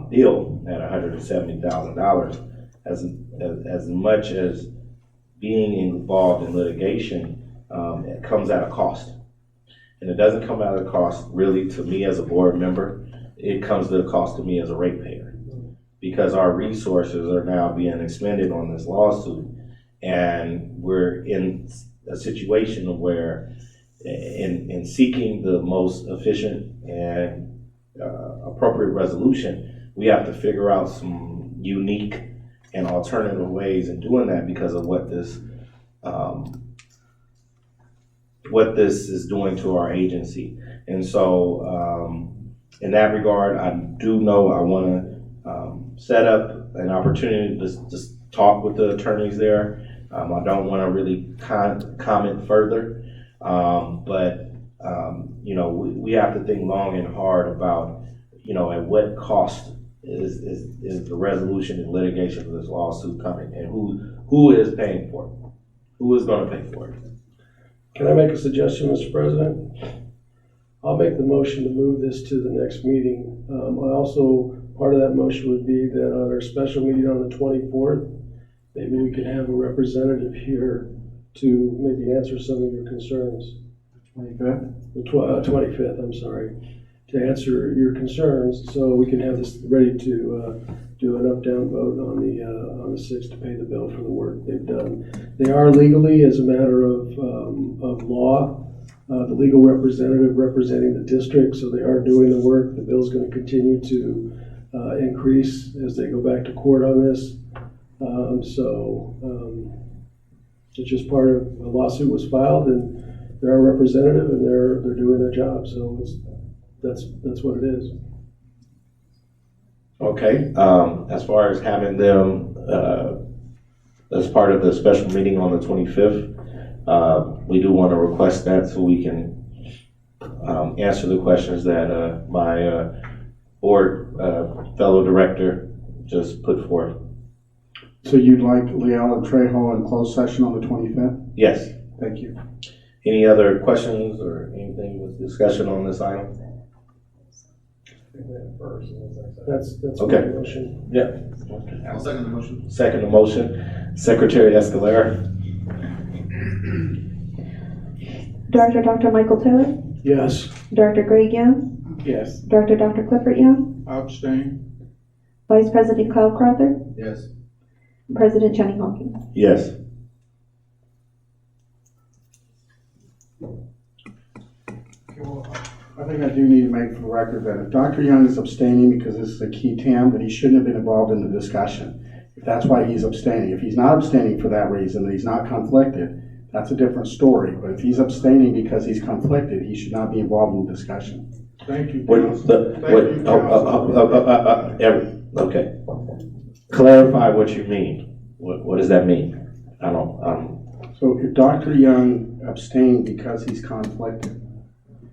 A: bill at $170,000 as much as being involved in litigation, it comes at a cost. And it doesn't come at a cost really to me as a board member. It comes at a cost to me as a ratepayer, because our resources are now being expended on this lawsuit, and we're in a situation where in seeking the most efficient and appropriate resolution, we have to figure out some unique and alternative ways in doing that because of what this is doing to our agency. And so in that regard, I do know I want to set up an opportunity to just talk with the attorneys there. I don't want to really comment further, but we have to think long and hard about, at what cost is the resolution and litigation for this lawsuit coming, and who is paying for it? Who is going to pay for it?
F: Can I make a suggestion, Mr. President? I'll make the motion to move this to the next meeting. Part of that motion would be that on our special meeting on the 24th, maybe we could have a representative here to maybe answer some of your concerns.
E: 25th?
F: The 25th, I'm sorry, to answer your concerns, so we can have this ready to do an up-down vote on the 6th to pay the bill for the work they've done. They are legally, as a matter of law, the legal representative representing the district, so they are doing the work. The bill's going to continue to increase as they go back to court on this. It's just part of a lawsuit was filed, and they're a representative, and they're doing their job. So that's what it is.
A: Okay. As far as having them as part of the special meeting on the 25th, we do want to request that so we can answer the questions that my board fellow director just put forth.
E: So you'd like Leal and Trejo in closed session on the 25th?
A: Yes.
E: Thank you.
A: Any other questions or anything with discussion on this item?
F: That's
A: okay.
F: My motion.
A: Yeah.
P: I'll second the motion.
A: Second the motion. Secretary Escalera.
D: Director Dr. Michael Taylor?
F: Yes.
D: Director Greg Young?
F: Yes.
D: Director Dr. Clifford Young?
P: I abstain.
D: Vice President Kyle Crowther?
P: Yes.
D: President Channing Hawkins?
A: Yes.
E: I think I do need to make for the record that if Dr. Young is abstaining because this is a key TAM, that he shouldn't have been involved in the discussion. If that's why he's abstaining. If he's not abstaining for that reason, that he's not conflicted, that's a different story. But if he's abstaining because he's conflicted, he should not be involved in the discussion.
P: Thank you,
A: What,
P: counsel.
A: okay. Clarify what you mean. What does that mean? I don't,
E: So if Dr. Young abstained because he's conflicted,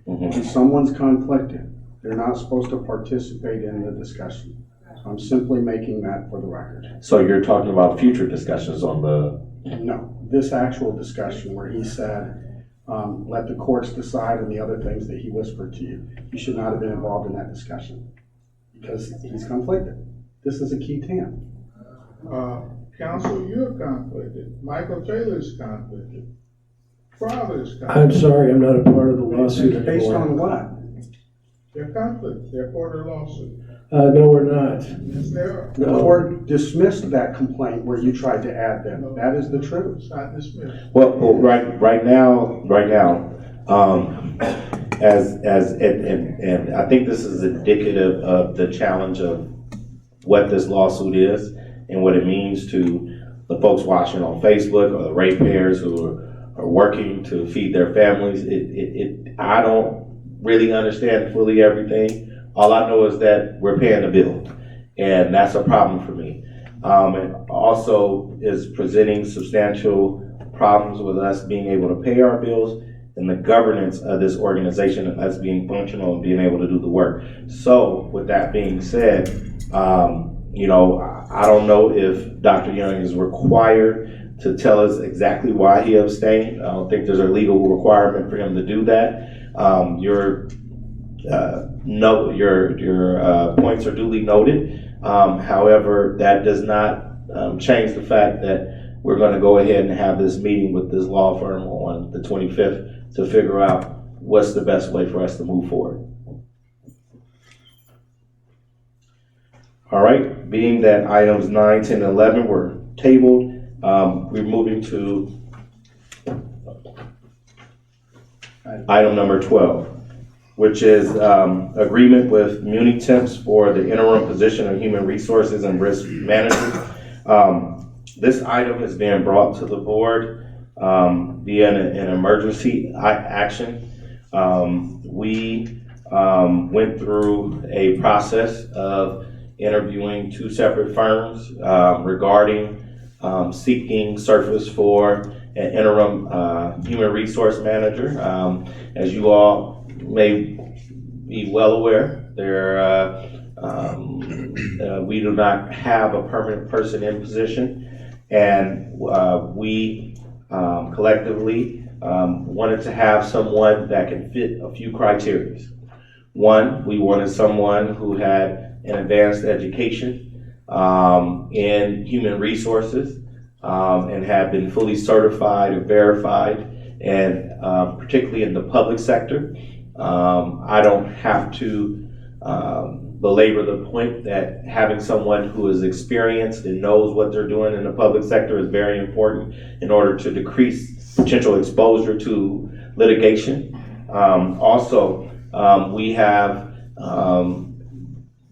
E: if someone's conflicted, they're not supposed to participate in the discussion. So I'm simply making that for the record.
A: So you're talking about future discussions on the,
E: No, this actual discussion where he said, let the courts decide on the other things that he whispered to you. You should not have been involved in that discussion because he's conflicted. This is a key TAM.
P: Counsel, you're conflicted. Michael Taylor's conflicted. Father's conflicted.
F: I'm sorry, I'm not a part of the lawsuit
E: Based
F: anymore.
E: on what?
P: They're conflicted. They're part of the lawsuit.
F: No, we're not.
P: Yes, they are.
E: The court dismissed that complaint where you tried to add them. That is the truth.
P: It's not dismissed.
A: well, right now, and I think this is indicative of the challenge of what this lawsuit is and what it means to the folks watching on Facebook or the ratepayers who are working to feed their families. I don't really understand fully everything. All I know is that we're paying the bill, and that's a problem for me. And also is presenting substantial problems with us being able to pay our bills and the governance of this organization and us being functional and being able to do the work. So with that being said, I don't know if Dr. Young is required to tell us exactly why he abstained. I don't think there's a legal requirement for him to do that. Your points are duly noted. However, that does not change the fact that we're going to go ahead and have this meeting with this law firm on the 25th to figure out what's the best way for us to move forward. All right, being that items 9, 10, and 11 were tabled, we're moving to item number 12, which is agreement with Muni Temps for the interim position of Human Resources and Risk Manager. This item is being brought to the board via an emergency action. We went through a process of interviewing 2 separate firms regarding seeking service for an interim human resource manager. As you all may be well aware, we do not have a permanent person in position, and we collectively wanted to have someone that can fit a few criteria. One, we wanted someone who had an advanced education in human resources and have been fully certified and verified, and particularly in the public sector. I don't have to belabor the point that having someone who is experienced and knows what they're doing in the public sector is very important in order to decrease potential exposure to litigation. Also, we have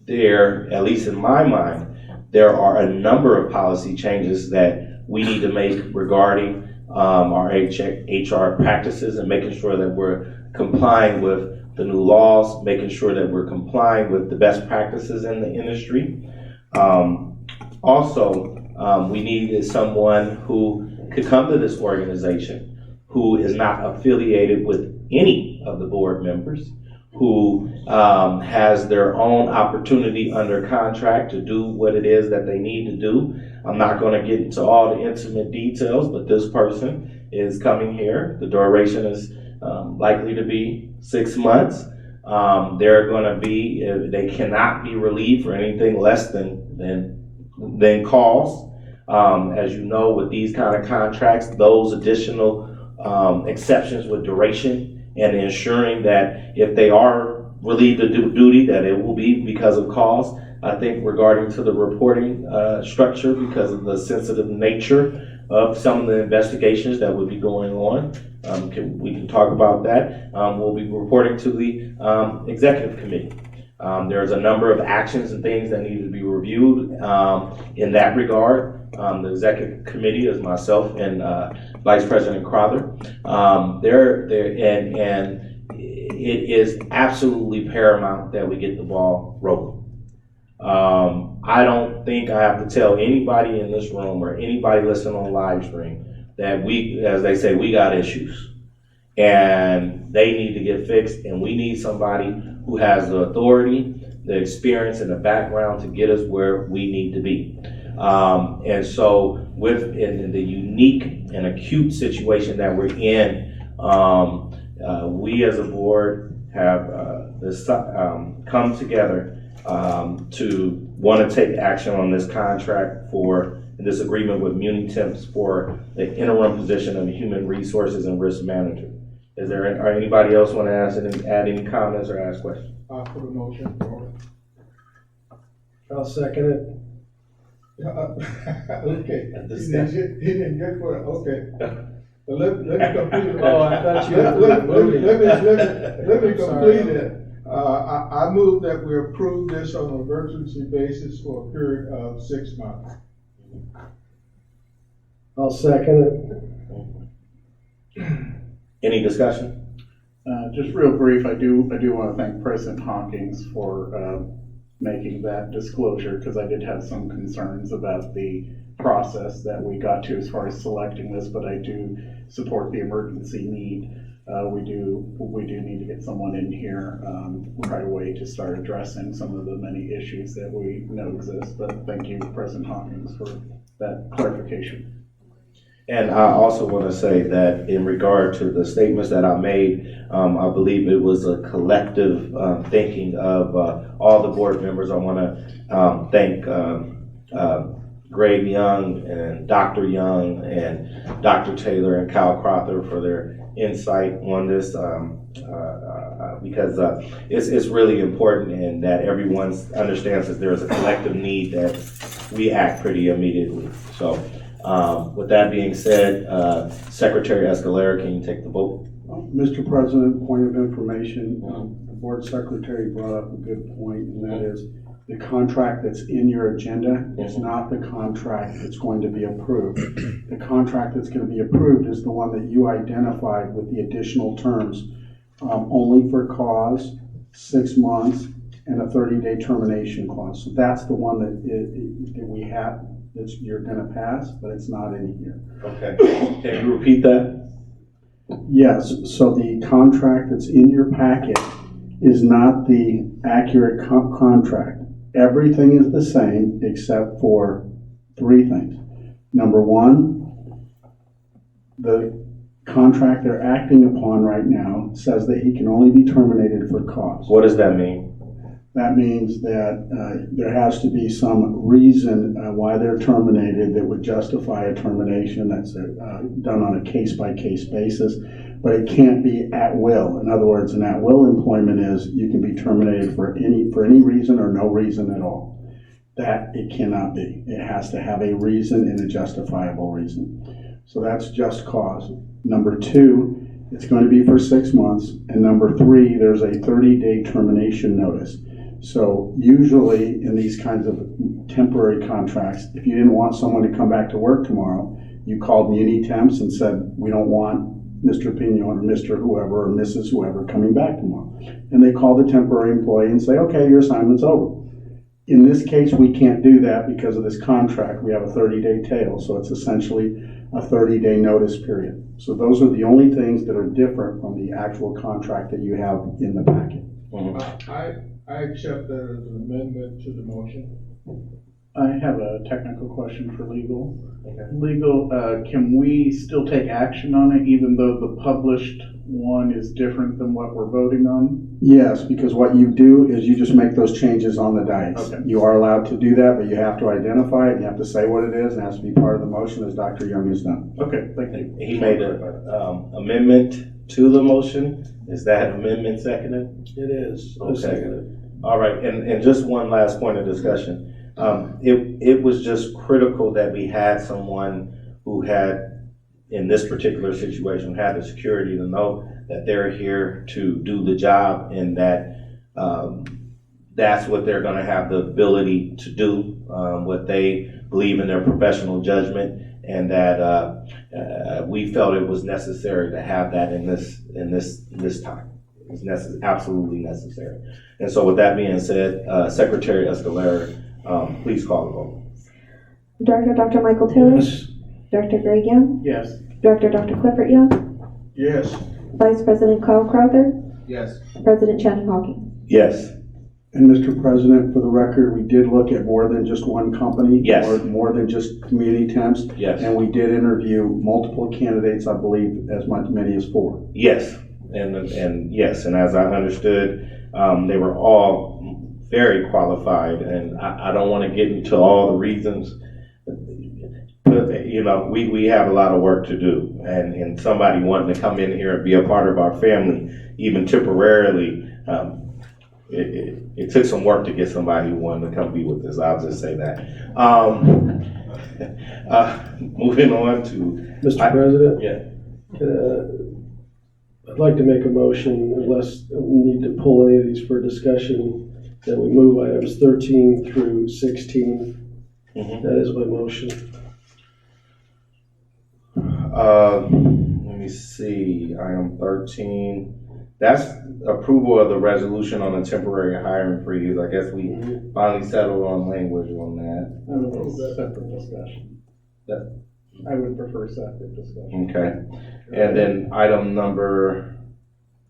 A: at least in my mind, there are a number of policy changes that we need to make regarding our HR practices and making sure that we're complying with the new laws, making sure that we're complying with the best practices in the industry. We needed someone who could come to this organization who is not affiliated with any of the board members, who has their own opportunity under contract to do what it is that they need to do. I'm not going to get into all the intimate details, but this person is coming here. The duration is likely to be 6 months. They're going to be, they cannot be relieved for anything less than calls. As you know, with these kind of contracts, those additional exceptions with duration and ensuring that if they are relieved of duty, that it will be because of cause. I think regarding to the reporting structure, because of the sensitive nature of some of the investigations that would be going on, we can talk about that. We'll be reporting to the executive committee. There's a number of actions and things that need to be reviewed in that regard. The executive committee is myself and Vice President Crowther. It is absolutely paramount that we get the ball rolling. I don't think I have to tell anybody in this room or anybody listening on live stream that we, as they say, we got issues and they need to get fixed, and we need somebody who has the authority, the experience, and the background to get us where we need to be. And so in the unique and acute situation that we're in, we as a board have come together to want to take action on this contract for this agreement with Muni Temps for the interim position of human resources and risk manager. Or anybody else want to add any comments or ask questions?
P: I'll put a motion forward.
F: I'll second it.
P: Okay. He didn't get for it, okay. Well, let me complete it.
F: Oh, I thought you
P: Let me complete it. I move that we approve this on an emergency basis for a period of 6 months.
F: I'll second it.
A: Any discussion?
L: Just real brief, I do want to thank President Hawkins for making that disclosure, because I did have some concerns about the process that we got to as far as selecting this, but I do support the emergency need. We do need to get someone in here right away to start addressing some of the many issues that we know exist. But thank you, President Hawkins, for that clarification.
A: And I also want to say that in regard to the statements that I made, I believe it was a collective thinking of all the board members. I want to thank Greg Young and Dr. Young and Dr. Taylor and Kyle Crowther for their insight on this, because it's really important, and that everyone understands that there is a collective need that we act pretty immediately. So with that being said, Secretary Escalera, can you take the vote?
E: Mr. President, point of information, the board secretary brought up a good point, and that is the contract that's in your agenda is not the contract that's going to be approved. The contract that's going to be approved is the one that you identified with the additional terms, only for cause, 6 months, and a 30-day termination clause. So that's the one that we have, that you're going to pass, but it's not in here.
A: Okay. Can you repeat that?
E: Yes, so the contract that's in your packet is not the accurate contract. Everything is the same except for 3 things. Number 1, the contract they're acting upon right now says that he can only be terminated for cause.
A: What does that mean?
E: That means that there has to be some reason why they're terminated that would justify a termination. That's done on a case-by-case basis, but it can't be at will. In other words, an at-will employment is you can be terminated for any reason or no reason at all. That it cannot be. It has to have a reason and a justifiable reason. So that's just cause. Number 2, it's going to be for 6 months. And number 3, there's a 30-day termination notice. So usually in these kinds of temporary contracts, if you didn't want someone to come back to work tomorrow, you called Muni Temps and said, we don't want Mr. Pignon or Mr. whoever or Mrs. whoever coming back tomorrow. And they call the temporary employee and say, okay, your assignment's over. In this case, we can't do that because of this contract. We have a 30-day tail, so it's essentially a 30-day notice period. So those are the only things that are different from the actual contract that you have in the packet.
P: I accept that as an amendment to the motion.
L: I have a technical question for legal. Okay. Legal, can we still take action on it even though the published one is different than what we're voting on?
E: Yes, because what you do is you just make those changes on the dice.
L: Okay.
E: You are allowed to do that, but you have to identify it, and you have to say what it is, and it has to be part of the motion as Dr. Young has done.
L: Okay, thank you.
A: He made an amendment to the motion. Is that amendment seconded?
F: It is.
A: Okay. All right, and just one last point of discussion. It was just critical that we had someone who had in this particular situation, have the security to know that they're here to do the job and that that's what they're going to have the ability to do, what they believe in their professional judgment, and that we felt it was necessary to have that in this time. It's absolutely necessary. And so with that being said, Secretary Escalera, please call the vote.
D: Director Dr. Michael Taylor?
F: Yes.
D: Director Greg Young?
F: Yes.
D: Director Dr. Clifford Young?
P: Yes.
D: Vice President Kyle Crowther?
P: Yes.
D: President Channing Hawkins?
A: Yes.
E: And Mr. President, for the record, we did look at more than just one company.
A: Yes.
E: More than just community temps.
A: Yes.
E: And we did interview multiple candidates, I believe, as many as 4.
A: Yes. And yes, and as I understood, they were all very qualified, and I don't want to get into all the reasons. But, you know, we have a lot of work to do, and somebody wanting to come in here and be a part of our family, even temporarily, it took some work to get somebody who wanted to come be with us. I'll just say that. Moving on to
F: Mr. President?
A: Yeah.
F: I'd like to make a motion, unless we need to pull any of these for discussion, that we move items 13 through 16. That is my motion.
A: Let me see, item 13. That's approval of the resolution on the temporary hiring freeze. I guess we finally settled on language on that.
L: I would prefer separate discussion. I would prefer separate discussion.
A: Okay. And then item number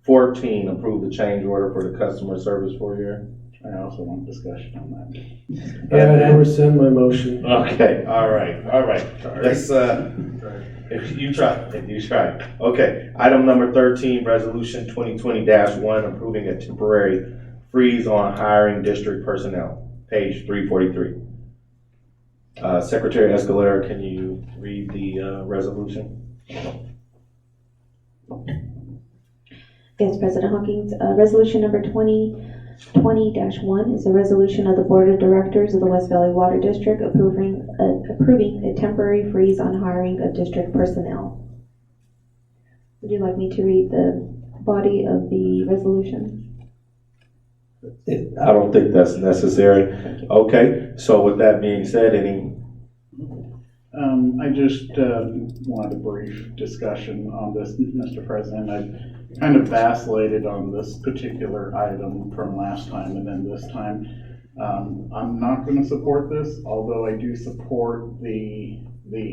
A: 14, approve the change order for the customer service for year.
L: I also want discussion on that.
F: And I rescind my motion.
A: Okay, all right. Let's, if you try. Okay, item number 13, resolution 2020-1, approving a temporary freeze on hiring district personnel, page 343. Secretary Escalera, can you read the resolution?
D: Yes, President Hawkins. Resolution number 2020-1 is a resolution of the Board of Directors of the West Valley Water District approving a temporary freeze on hiring of district personnel. Would you like me to read the body of the resolution?
A: I don't think that's necessary. Okay, so with that being said,
L: I just wanted a brief discussion on this, Mr. President. I kind of vacillated on this particular item from last time and then this time. I'm not going to support this, although I do support the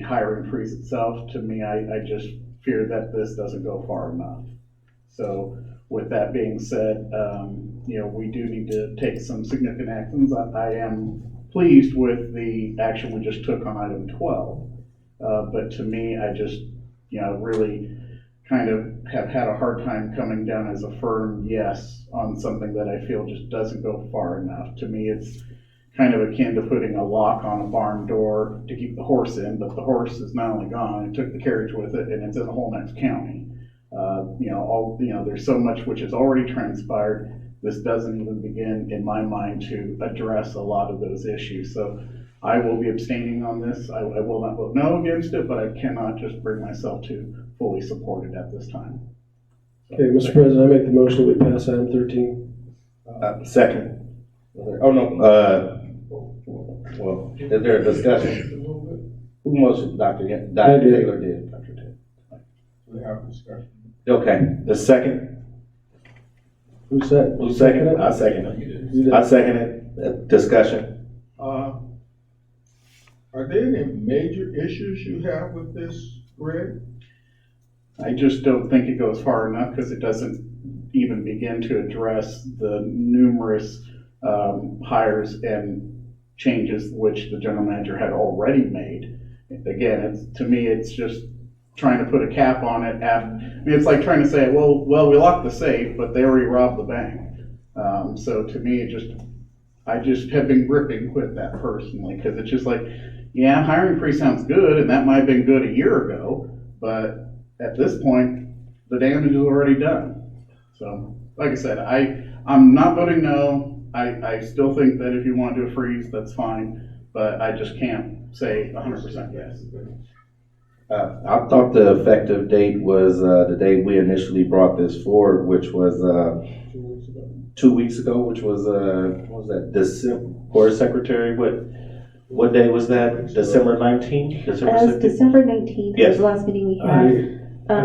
L: hiring freeze itself. To me, I just fear that this doesn't go far enough. So with that being said, we do need to take some significant actions. I am pleased with the action we just took on item 12. But to me, I just, really kind of have had a hard time coming down as a firm yes on something that I feel just doesn't go far enough. To me, it's kind of akin to putting a lock on a barn door to keep the horse in, but the horse is not only gone, it took the carriage with it, and it's in a whole next county. There's so much which has already transpired. This doesn't even begin, in my mind, to address a lot of those issues. So I will be abstaining on this. I will not vote no against it, but I cannot just bring myself to fully support it at this time.
F: Okay, Mr. President, I make the motion we pass item 13.
A: second. Oh, no, well, is there a discussion? Who motioned? Dr. Taylor did. Dr. Taylor.
P: We have discussion.
A: Okay, the second?
F: Who said?
A: Who seconded? I second it. I second it. Discussion.
P: Are there any major issues you have with this, Greg?
L: I just don't think it goes far enough because it doesn't even begin to address the numerous hires and changes which the general manager had already made. Again, to me, it's just trying to put a cap on it. It's like trying to say, well, we locked the safe, but they already robbed the bank. So to me, I just have been gripping with that personally because it's just like, yeah, hiring freeze sounds good, and that might have been good a year ago, but at this point, the damage is already done. So, like I said, I'm not voting no. I still think that if you want to do a freeze, that's fine, but I just can't say 100% yes.
A: I thought the effective date was, the day we initially brought this forward, which was, 2 weeks ago, which was, what was that, December, Board Secretary, what day was that? December 19th? December 16th?
D: December 19th
A: Yes.
D: was the last meeting we had.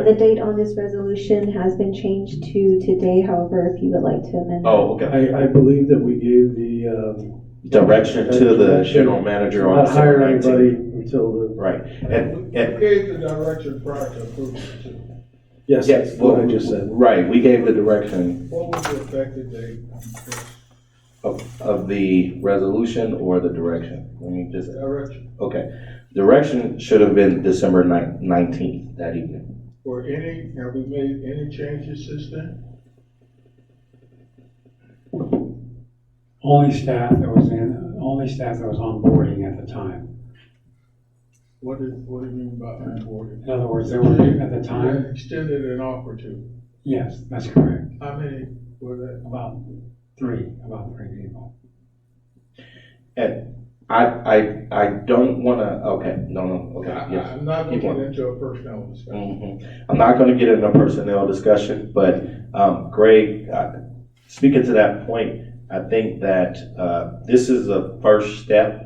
D: The date on this resolution has been changed to today, however, if you would like to amend.
A: Oh, okay.
F: I believe that we gave the,
A: Direction to the
F: direction
A: general manager on
F: not hire
A: December
F: anybody
A: 19th.
F: until the.
A: Right.
P: We gave the direction prior to approval too.
F: Yes,
A: Yes,
F: that's what I just said.
A: Right, we gave the direction
P: What was the effective date?
A: of the resolution or the direction? Let me just,
P: Direction.
A: okay. Direction should have been December 19th, that evening.
P: Have we made any changes since then?
Q: Only staff that was onboarding at the time.
P: What do you mean by onboarding?
Q: In other words, there were, at the time,
P: Extended an offer to.
Q: yes, that's correct,
P: How many were that?
Q: about three people.
A: And I don't wanna, okay, no, okay, yes.
P: I'm not
A: Keep
P: looking
A: going.
P: into a personnel discussion.
A: I'm not gonna get into personnel discussion, but, Greg, speaking to that point, I think that, this is a first step.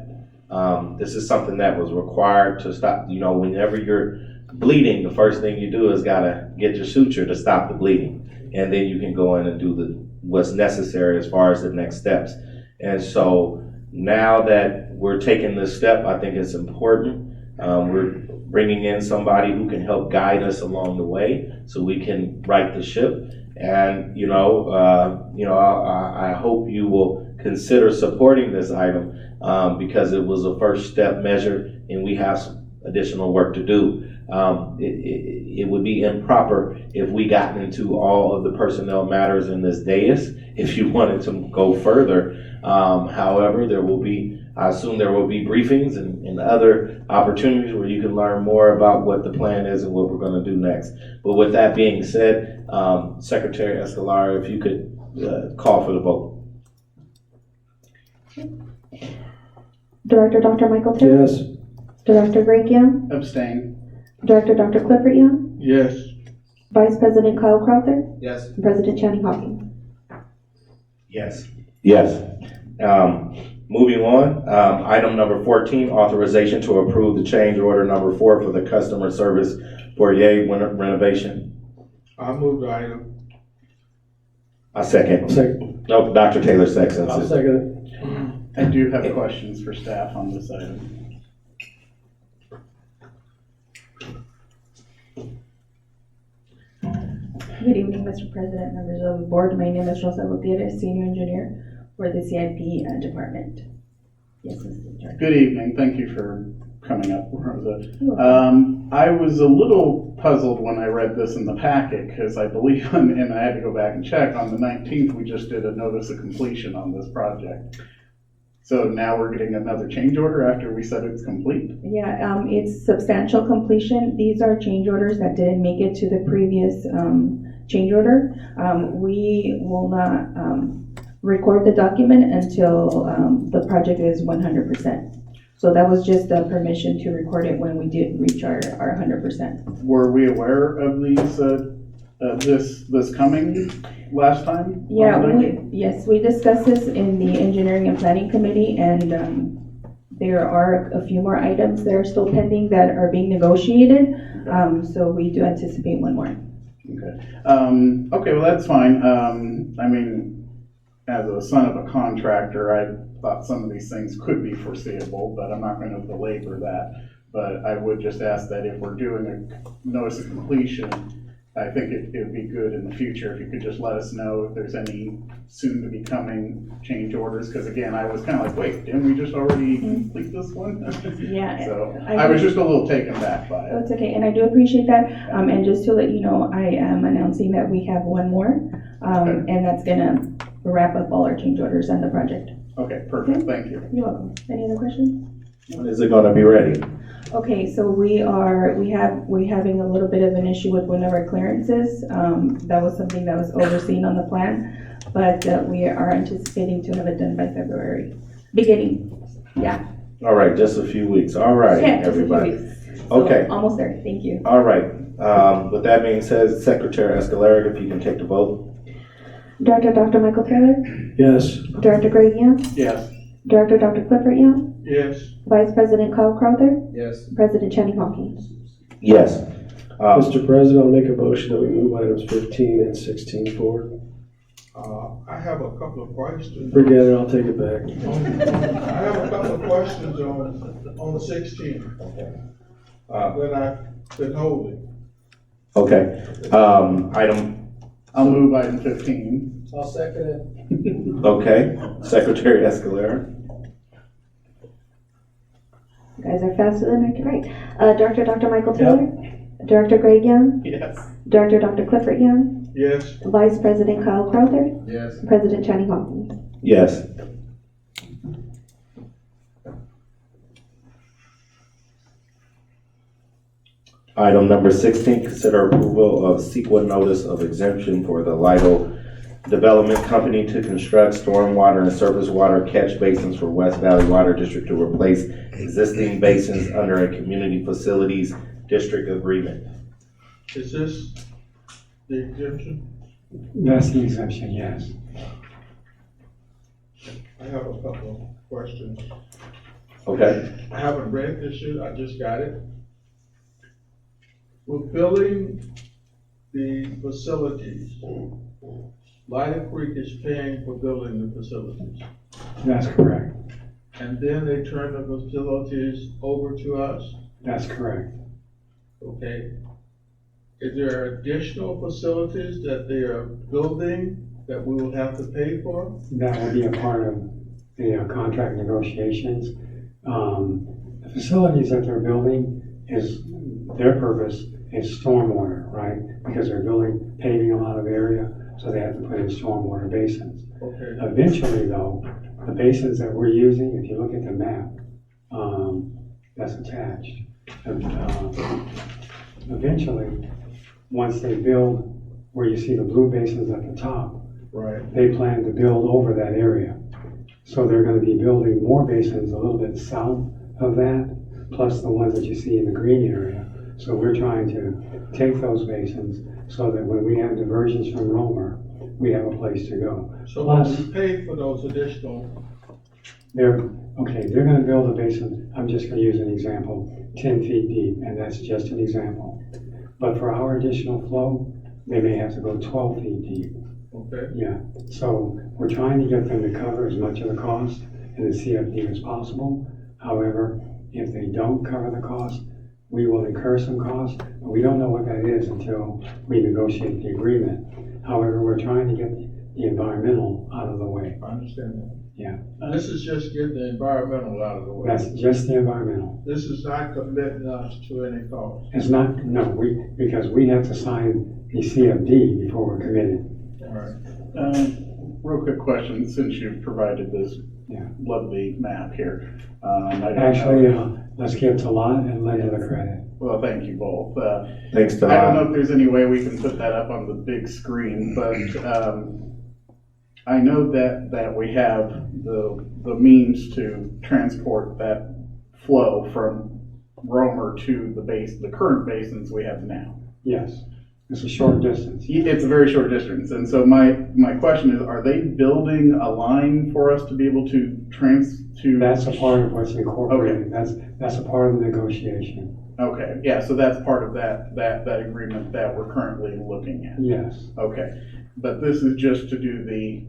A: This is something that was required to stop, whenever you're bleeding, the first thing you do is gotta get your suture to stop the bleeding. And then you can go in and do what's necessary as far as the next steps. And so now that we're taking this step, I think it's important. We're bringing in somebody who can help guide us along the way so we can right the ship. And, I hope you will consider supporting this item because it was a first step measure and we have some additional work to do. It would be improper if we got into all of the personnel matters in this dais if you wanted to go further. However, I assume there will be briefings and other opportunities where you can learn more about what the plan is and what we're going to do next. But with that being said, Secretary Escalera, if you could call for the vote.
D: Director Dr. Michael Timm?
F: Yes.
D: Director Greg Young?
L: Abstain.
D: Director Dr. Clifford Young?
P: Yes.
D: Vice President Kyle Crowther?
O: Yes.
D: And President Channing Hawkins?
A: Yes. Yes. Moving on, item number 14, authorization to approve the change order number 4 for the customer service foyer renovation.
P: I move the item.
A: I second.
F: Second.
A: Nope, Dr. Taylor seconds
F: I'll
A: it.
F: second it.
L: I do have questions for staff on this item.
R: Good evening, Mr. President, members of the board. My name is Rosa Gutierrez, Senior Engineer for the CIP department. Yes, Mr. Director.
L: Good evening. Thank you for coming up, Rosa. I was a little puzzled when I read this in the packet because I believe, and I had to go back and check, on the 19th, we just did a notice of completion on this project. So now we're getting another change order after we said it's complete?
R: Yeah, it's substantial completion. These are change orders that didn't make it to the previous change order. We will not record the document until the project is 100%. So that was just the permission to record it when we did reach our 100%.
L: Were we aware of these, this coming last time?
R: Yeah, yes, we discussed this in the Engineering and Planning Committee, and there are a few more items that are still pending that are being negotiated. So we do anticipate one more.
L: Okay. Okay, well, that's fine. I mean, as a son of a contractor, I thought some of these things could be foreseeable, but I'm not going to belabor that. But I would just ask that if we're doing a notice of completion, I think it would be good in the future if you could just let us know if there's any soon to be coming change orders. Because again, I was kind of like, wait, didn't we just already complete this one?
R: Yeah.
L: So I was just a little taken back by it.
R: That's okay, and I do appreciate that. And just to let you know, I am announcing that we have one more, and that's gonna wrap up all our change orders on the project.
L: Okay, perfect. Thank you.
R: You're welcome. Any other questions?
A: When is it gonna be ready?
R: Okay, so we're having a little bit of an issue with one of our clearances. That was something that was overseen on the plan, but we are anticipating to have it done by February, beginning, yeah.
A: All right, just a few weeks. All right,
R: Yeah, just a few
A: everybody.
R: weeks. So,
A: Okay.
R: almost there, thank you.
A: All right. With that being said, Secretary Escalera, if you can take the vote.
R: Director Dr. Michael Taylor,
C: Yes.
R: Director Greg Young,
L: Yes.
R: Director Dr. Clifford Young,
P: Yes.
R: Vice President Kyle Crowther,
B: Yes.
R: President Channing Hawkins.
A: Yes.
C: Mr. President, I'll make a motion that we move items 15 and 16 forward.
P: I have a couple of questions.
C: Forget it, I'll take it back.
P: I have a couple of questions on 16. That I've been holding.
A: Okay.
L: I'll move item 15.
B: I'll second it.
A: Okay. Secretary Escalera.
D: You guys are faster than I can write. Director Dr. Michael Taylor, Director Greg Young,
L: Yes.
D: Director Dr. Clifford Young,
P: Yes.
D: Vice President Kyle Crowther,
B: Yes.
D: President Channing Hawkins.
A: Yes. Item number 16, consider approval of CEQA notice of exemption for the Lido Development Company to construct stormwater and surface water catch basins for West Valley Water District to replace existing basins under a community facilities district agreement.
P: Is this the exemption?
Q: That's the exemption, yes.
P: I have a couple of questions.
A: Okay.
P: I haven't read this yet, I just got it. We're building the facilities. Lido Creek is paying for building the facilities.
Q: That's correct.
P: And then they turn the facilities over to us,
Q: That's correct.
P: okay? Is there additional facilities that they are building that we will have to pay for?
Q: That will be a part of the contract negotiations. The facilities that they're building is, their purpose is stormwater, right? Because they're building, paving a lot of area, so they have to put in stormwater basins.
P: Okay.
Q: Eventually, though, the basins that we're using, if you look at the map, that's attached. Eventually, once they build where you see the blue basins at the top,
P: Right.
Q: they plan to build over that area. So they're gonna be building more basins a little bit south of that, plus the ones that you see in the green area. So we're trying to take those basins so that when we have diversions from Romer, we have a place to go.
P: So when
Q: Plus,
P: we pay for those additional,
Q: they're gonna build a basin, I'm just gonna use an example, 10 feet deep, and that's just an example. But for our additional flow, they may have to go 12 feet deep.
P: okay?
Q: Yeah, so we're trying to get them to cover as much of the cost in the CFD as possible. However, if they don't cover the cost, we will incur some costs, but we don't know what that is until we negotiate the agreement. However, we're trying to get the environmental out of the way.
P: I understand that.
Q: Yeah,
P: This is just getting the environmental out of the way.
Q: that's just the environmental.
P: This is not committing us to any cost.
Q: It's not, no, because we have to sign the CFD before we're committed.
P: All right.
L: Real quick question, since you've provided this
Q: Yeah.
L: lovely map here. I don't
Q: Actually,
L: know-
Q: let's give Talat and Linda the credit.
L: Well, thank you both.
A: Thanks to
L: I don't know if there's any way we can put that up on the big screen, but I know that we have the means to transport that flow from Romer to the current basins we have now.
Q: Yes, it's a short distance.
L: It's a very short distance, and so my question is, are they building a line for us to be able to
Q: That's a part of what's incorporated, that's a part of the negotiation.
L: Okay, yeah, so that's part of that agreement that we're currently looking at.
Q: Yes.
L: Okay, but this is just to do the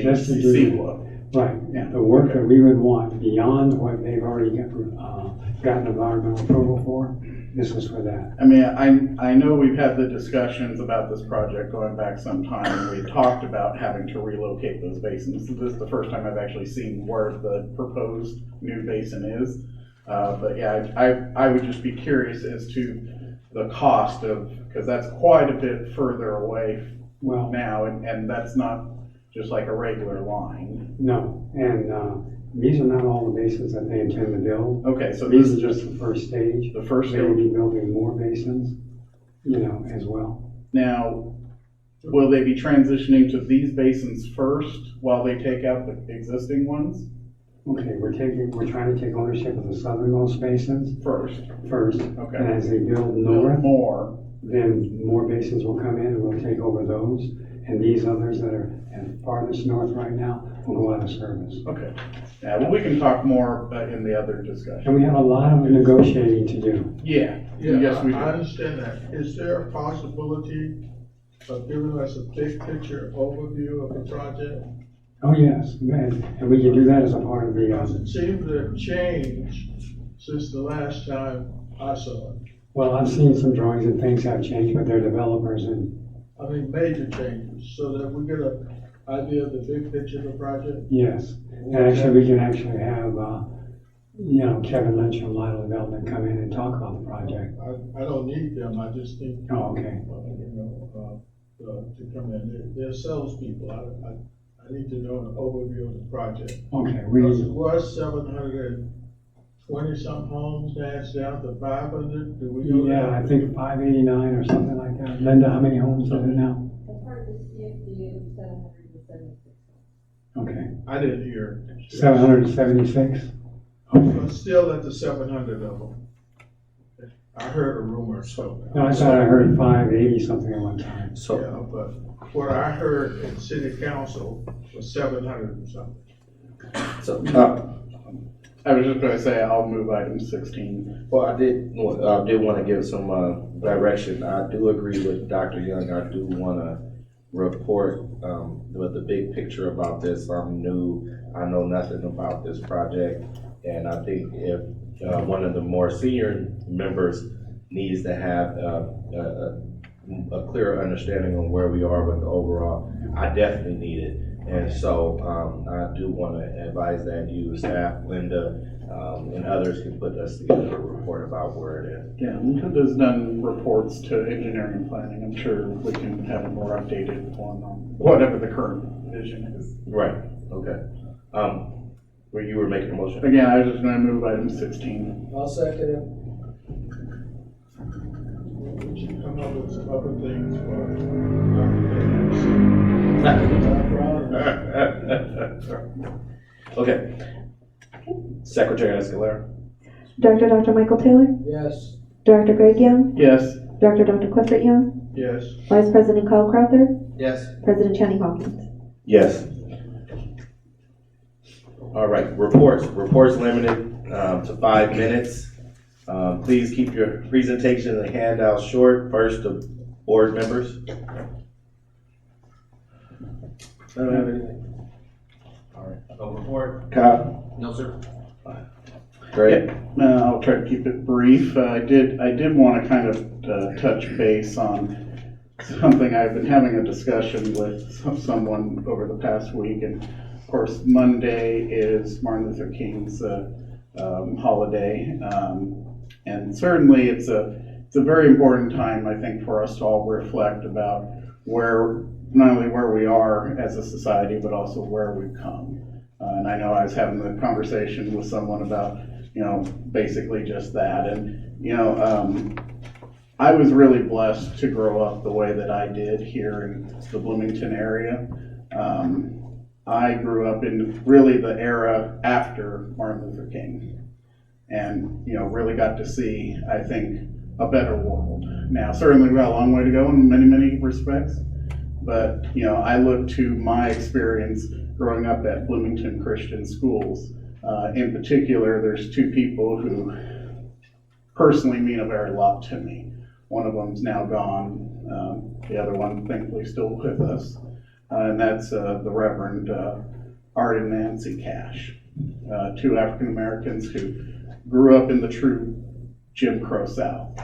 Q: Just to do
L: CEQA.
Q: Right,
L: Yeah.
Q: the work that we would want beyond what they've already gotten environmental approval for, this is for that.
L: I mean, I know we've had the discussions about this project going back some time, and we talked about having to relocate those basins. This is the first time I've actually seen where the proposed new basin is. But yeah, I would just be curious as to the cost because that's quite a bit further away now, and that's not just like a regular line.
Q: No, and these are not all the basins that they intend to build.
L: Okay, so
Q: these
L: this
Q: are
L: is
Q: just the first stage.
L: The first
Q: They will
L: stage.
Q: be building more basins, as well.
L: Now, will they be transitioning to these basins first while they take out the existing ones?
Q: Okay, we're trying to take ownership of the southernmost basins
L: First,
Q: first. And as they build north,
L: more.
Q: then more basins will come in and we'll take over those. And these others that are farthest north right now will go out of service.
L: Okay. Yeah, well, we can talk more in the other discussion.
Q: And we have a lot of negotiating to do.
L: Yeah,
P: Yeah,
L: yes, we do.
P: I understand that. Is there a possibility of giving us a big picture overview of the project?
Q: Oh, yes, and we can do that as a part of
P: Because
Q: the,
P: it seems to have changed since the last time I saw it.
Q: well, I've seen some drawings and things have changed, but they're developers and,
P: I mean, major changes, so that we get an idea of the big picture of the project.
Q: yes. And actually, we can actually have, Kevin Lynch from Lytle Development come in and talk about the project.
P: I don't need them, I just think,
Q: Oh, okay.
P: to come in. They're salespeople. I need to know an overview of the project.
Q: Okay,
P: Because it was 720 some homes, now it's down to 500, do we know that?
Q: Yeah, I think 589 or something like that. Linda, how many homes are there now? Okay,
P: I didn't hear.
Q: 776?
P: But still at the 700 of them. I heard a rumor, so.
Q: No, I thought I heard 580 something at one time.
P: Yeah, but what I heard in city council was 700 and something.
A: So,
L: I was just gonna say, I'll move item 16.
A: well, I did want to give some direction. I do agree with Dr. Young. I do want to report with the big picture about this. I'm new. I know nothing about this project, and I think if one of the more senior members needs to have a clearer understanding on where we are with the overall, I definitely need it. And so I do want to advise that you, staff, Linda, and others can put us together a report about where it is.
L: Yeah, Linda's done reports to engineering and planning. I'm sure we can have a more updated one on whatever the current vision is.
A: Right, okay. Where you were making a motion?
L: Again, I was just gonna move item 16.
F: I'll second it.
P: We should come up with some other things for
A: Okay. Secretary Escalera?
D: Dr. Michael Taylor?
F: Yes.
D: Dr. Greg Young?
L: Yes.
D: Dr. Clifford Young?
P: Yes.
D: Vice President Kyle Crowther?
F: Yes.
D: President Channing Hawkins?
A: Yes. All right, reports limited to 5 minutes. Please keep your presentation and handouts short. First, the board members.
F: I don't have anything.
A: All right.
F: No report?
A: Kyle?
F: No, sir.
A: Great.
L: I'll try to keep it brief. I did want to kind of touch base on something. I've been having a discussion with someone over the past week, and of course, Monday is Martin Luther King's holiday, and certainly it's a very important time, I think, for us to all reflect about not only where we are as a society, but also where we've come. And I know I was having the conversation with someone about, basically just that. And, I was really blessed to grow up the way that I did here in the Bloomington area. I grew up in really the era after Martin Luther King, and, really got to see, I think, a better world. Now, certainly we've got a long way to go in many, many respects, but, I look to my experience growing up at Bloomington Christian schools. In particular, there's two people who personally mean a very lot to me. One of them's now gone, the other one thankfully still with us, and that's the Reverend Art and Nancy Cash, two African Americans who grew up in the true Jim Crow South.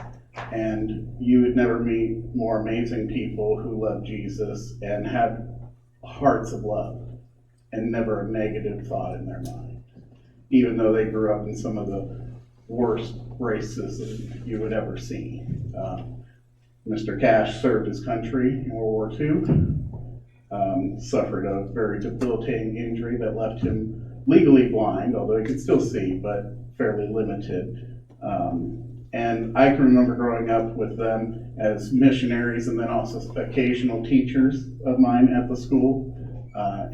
L: And you would never meet more amazing people who love Jesus and have hearts of love and never a negative thought in their mind, even though they grew up in some of the worst racism you would ever see. Mr. Cash served his country in World War II, suffered a very debilitating injury that left him legally blind, although he could still see, but fairly limited. And I can remember growing up with them as missionaries and then also occasional teachers of mine at the school.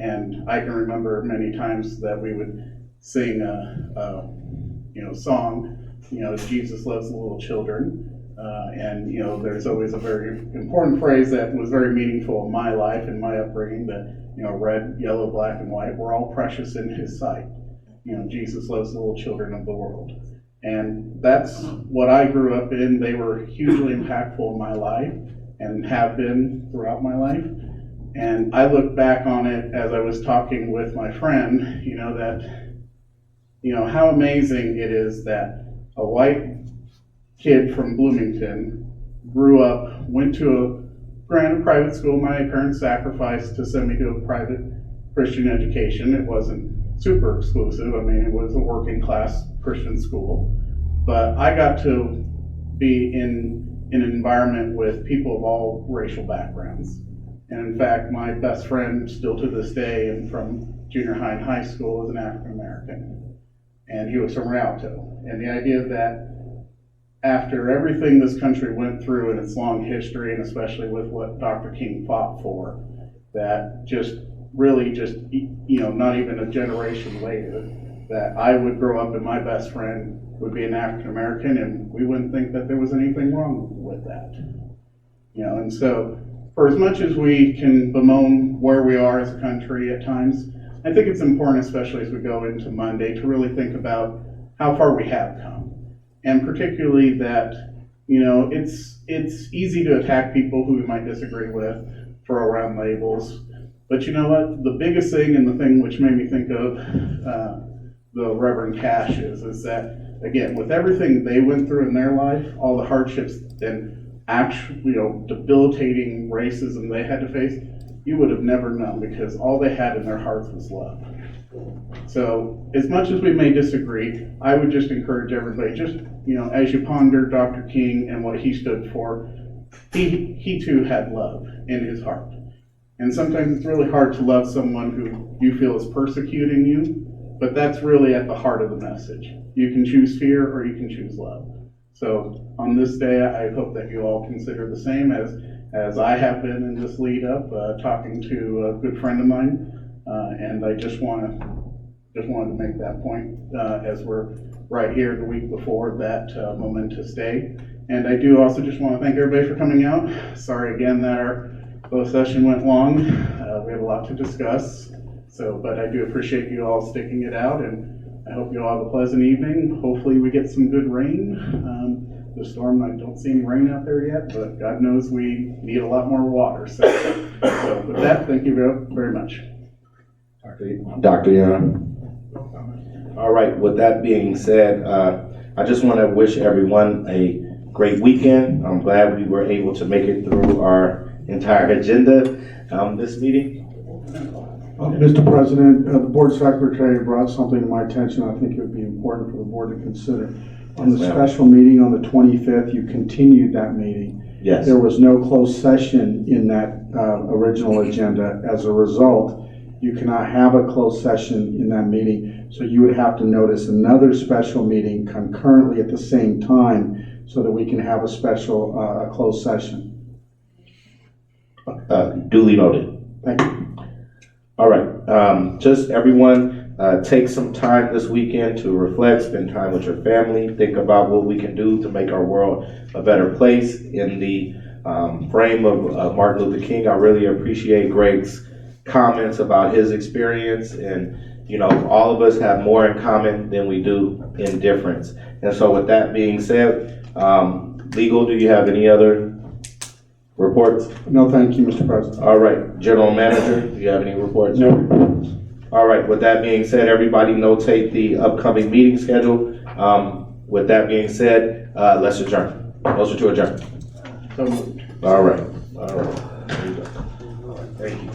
L: And I can remember many times that we would sing a song, Jesus loves the little children. And there's always a very important phrase that was very meaningful in my life and my upbringing that, red, yellow, black, and white, we're all precious in his sight. Jesus loves the little children of the world. And that's what I grew up in. They were hugely impactful in my life and have been throughout my life. And I look back on it as I was talking with my friend, how amazing it is that a white kid from Bloomington grew up, went to a private school. My parents sacrificed to send me to a private Christian education. It wasn't super exclusive. I mean, it was a working class Christian school. But I got to be in an environment with people of all racial backgrounds. And in fact, my best friend still to this day and from junior high and high school is an African American. And he was from Rialto. And the idea that after everything this country went through in its long history, and especially with what Dr. King fought for, that not even a generation later, that I would grow up and my best friend would be an African American, and we wouldn't think that there was anything wrong with that. And so for as much as we can bemoan where we are as a country at times, I think it's important, especially as we go into Monday, to really think about how far we have come. And particularly that, it's easy to attack people who we might disagree with, throw around labels. But you know what? The biggest thing, and the thing which made me think of the Reverend Cash is that, again, with everything they went through in their life, all the hardships and actually, debilitating racism they had to face, you would have never known, because all they had in their hearts was love. So as much as we may disagree, I would just encourage everybody, as you ponder Dr. King and what he stood for, he too had love in his heart. And sometimes it's really hard to love someone who you feel is persecuting you, but that's really at the heart of the message. You can choose fear or you can choose love. So on this day, I hope that you all consider the same as I have been in this lead up, talking to a good friend of mine. And I just wanted to make that point as we're right here the week before that momentous day. And I do also just want to thank everybody for coming out. Sorry again that our closed session went long. We have a lot to discuss. But I do appreciate you all sticking it out, and I hope you all have a pleasant evening. Hopefully we get some good rain. The storm, I don't see any rain out there yet, but God knows we need a lot more water. So with that, thank you very much.
A: Dr. Young. All right, with that being said, I just want to wish everyone a great weekend. I'm glad we were able to make it through our entire agenda this meeting.
E: Mr. President, the board secretary brought something to my attention I think it would be important for the board to consider. On the special meeting on the 25th, you continued that meeting.
A: Yes.
E: There was no closed session in that original agenda. As a result, you cannot have a closed session in that meeting. So you would have to notice another special meeting concurrently at the same time so that we can have a special closed session.
A: Duly noted.
E: Thank you.
A: All right, just everyone take some time this weekend to reflect, spend time with your family, think about what we can do to make our world a better place. In the frame of Martin Luther King, I really appreciate Greg's comments about his experience, and all of us have more in common than we do in difference. And so with that being said, Legal, do you have any other reports?
E: No, thank you, Mr. President.
A: All right, General Manager, do you have any reports?
E: No reports.
A: All right, with that being said, everybody notate the upcoming meeting schedule. With that being said, let's adjourn. Motion to adjourn.
L: So moved.
A: All right. There you go. Thank you.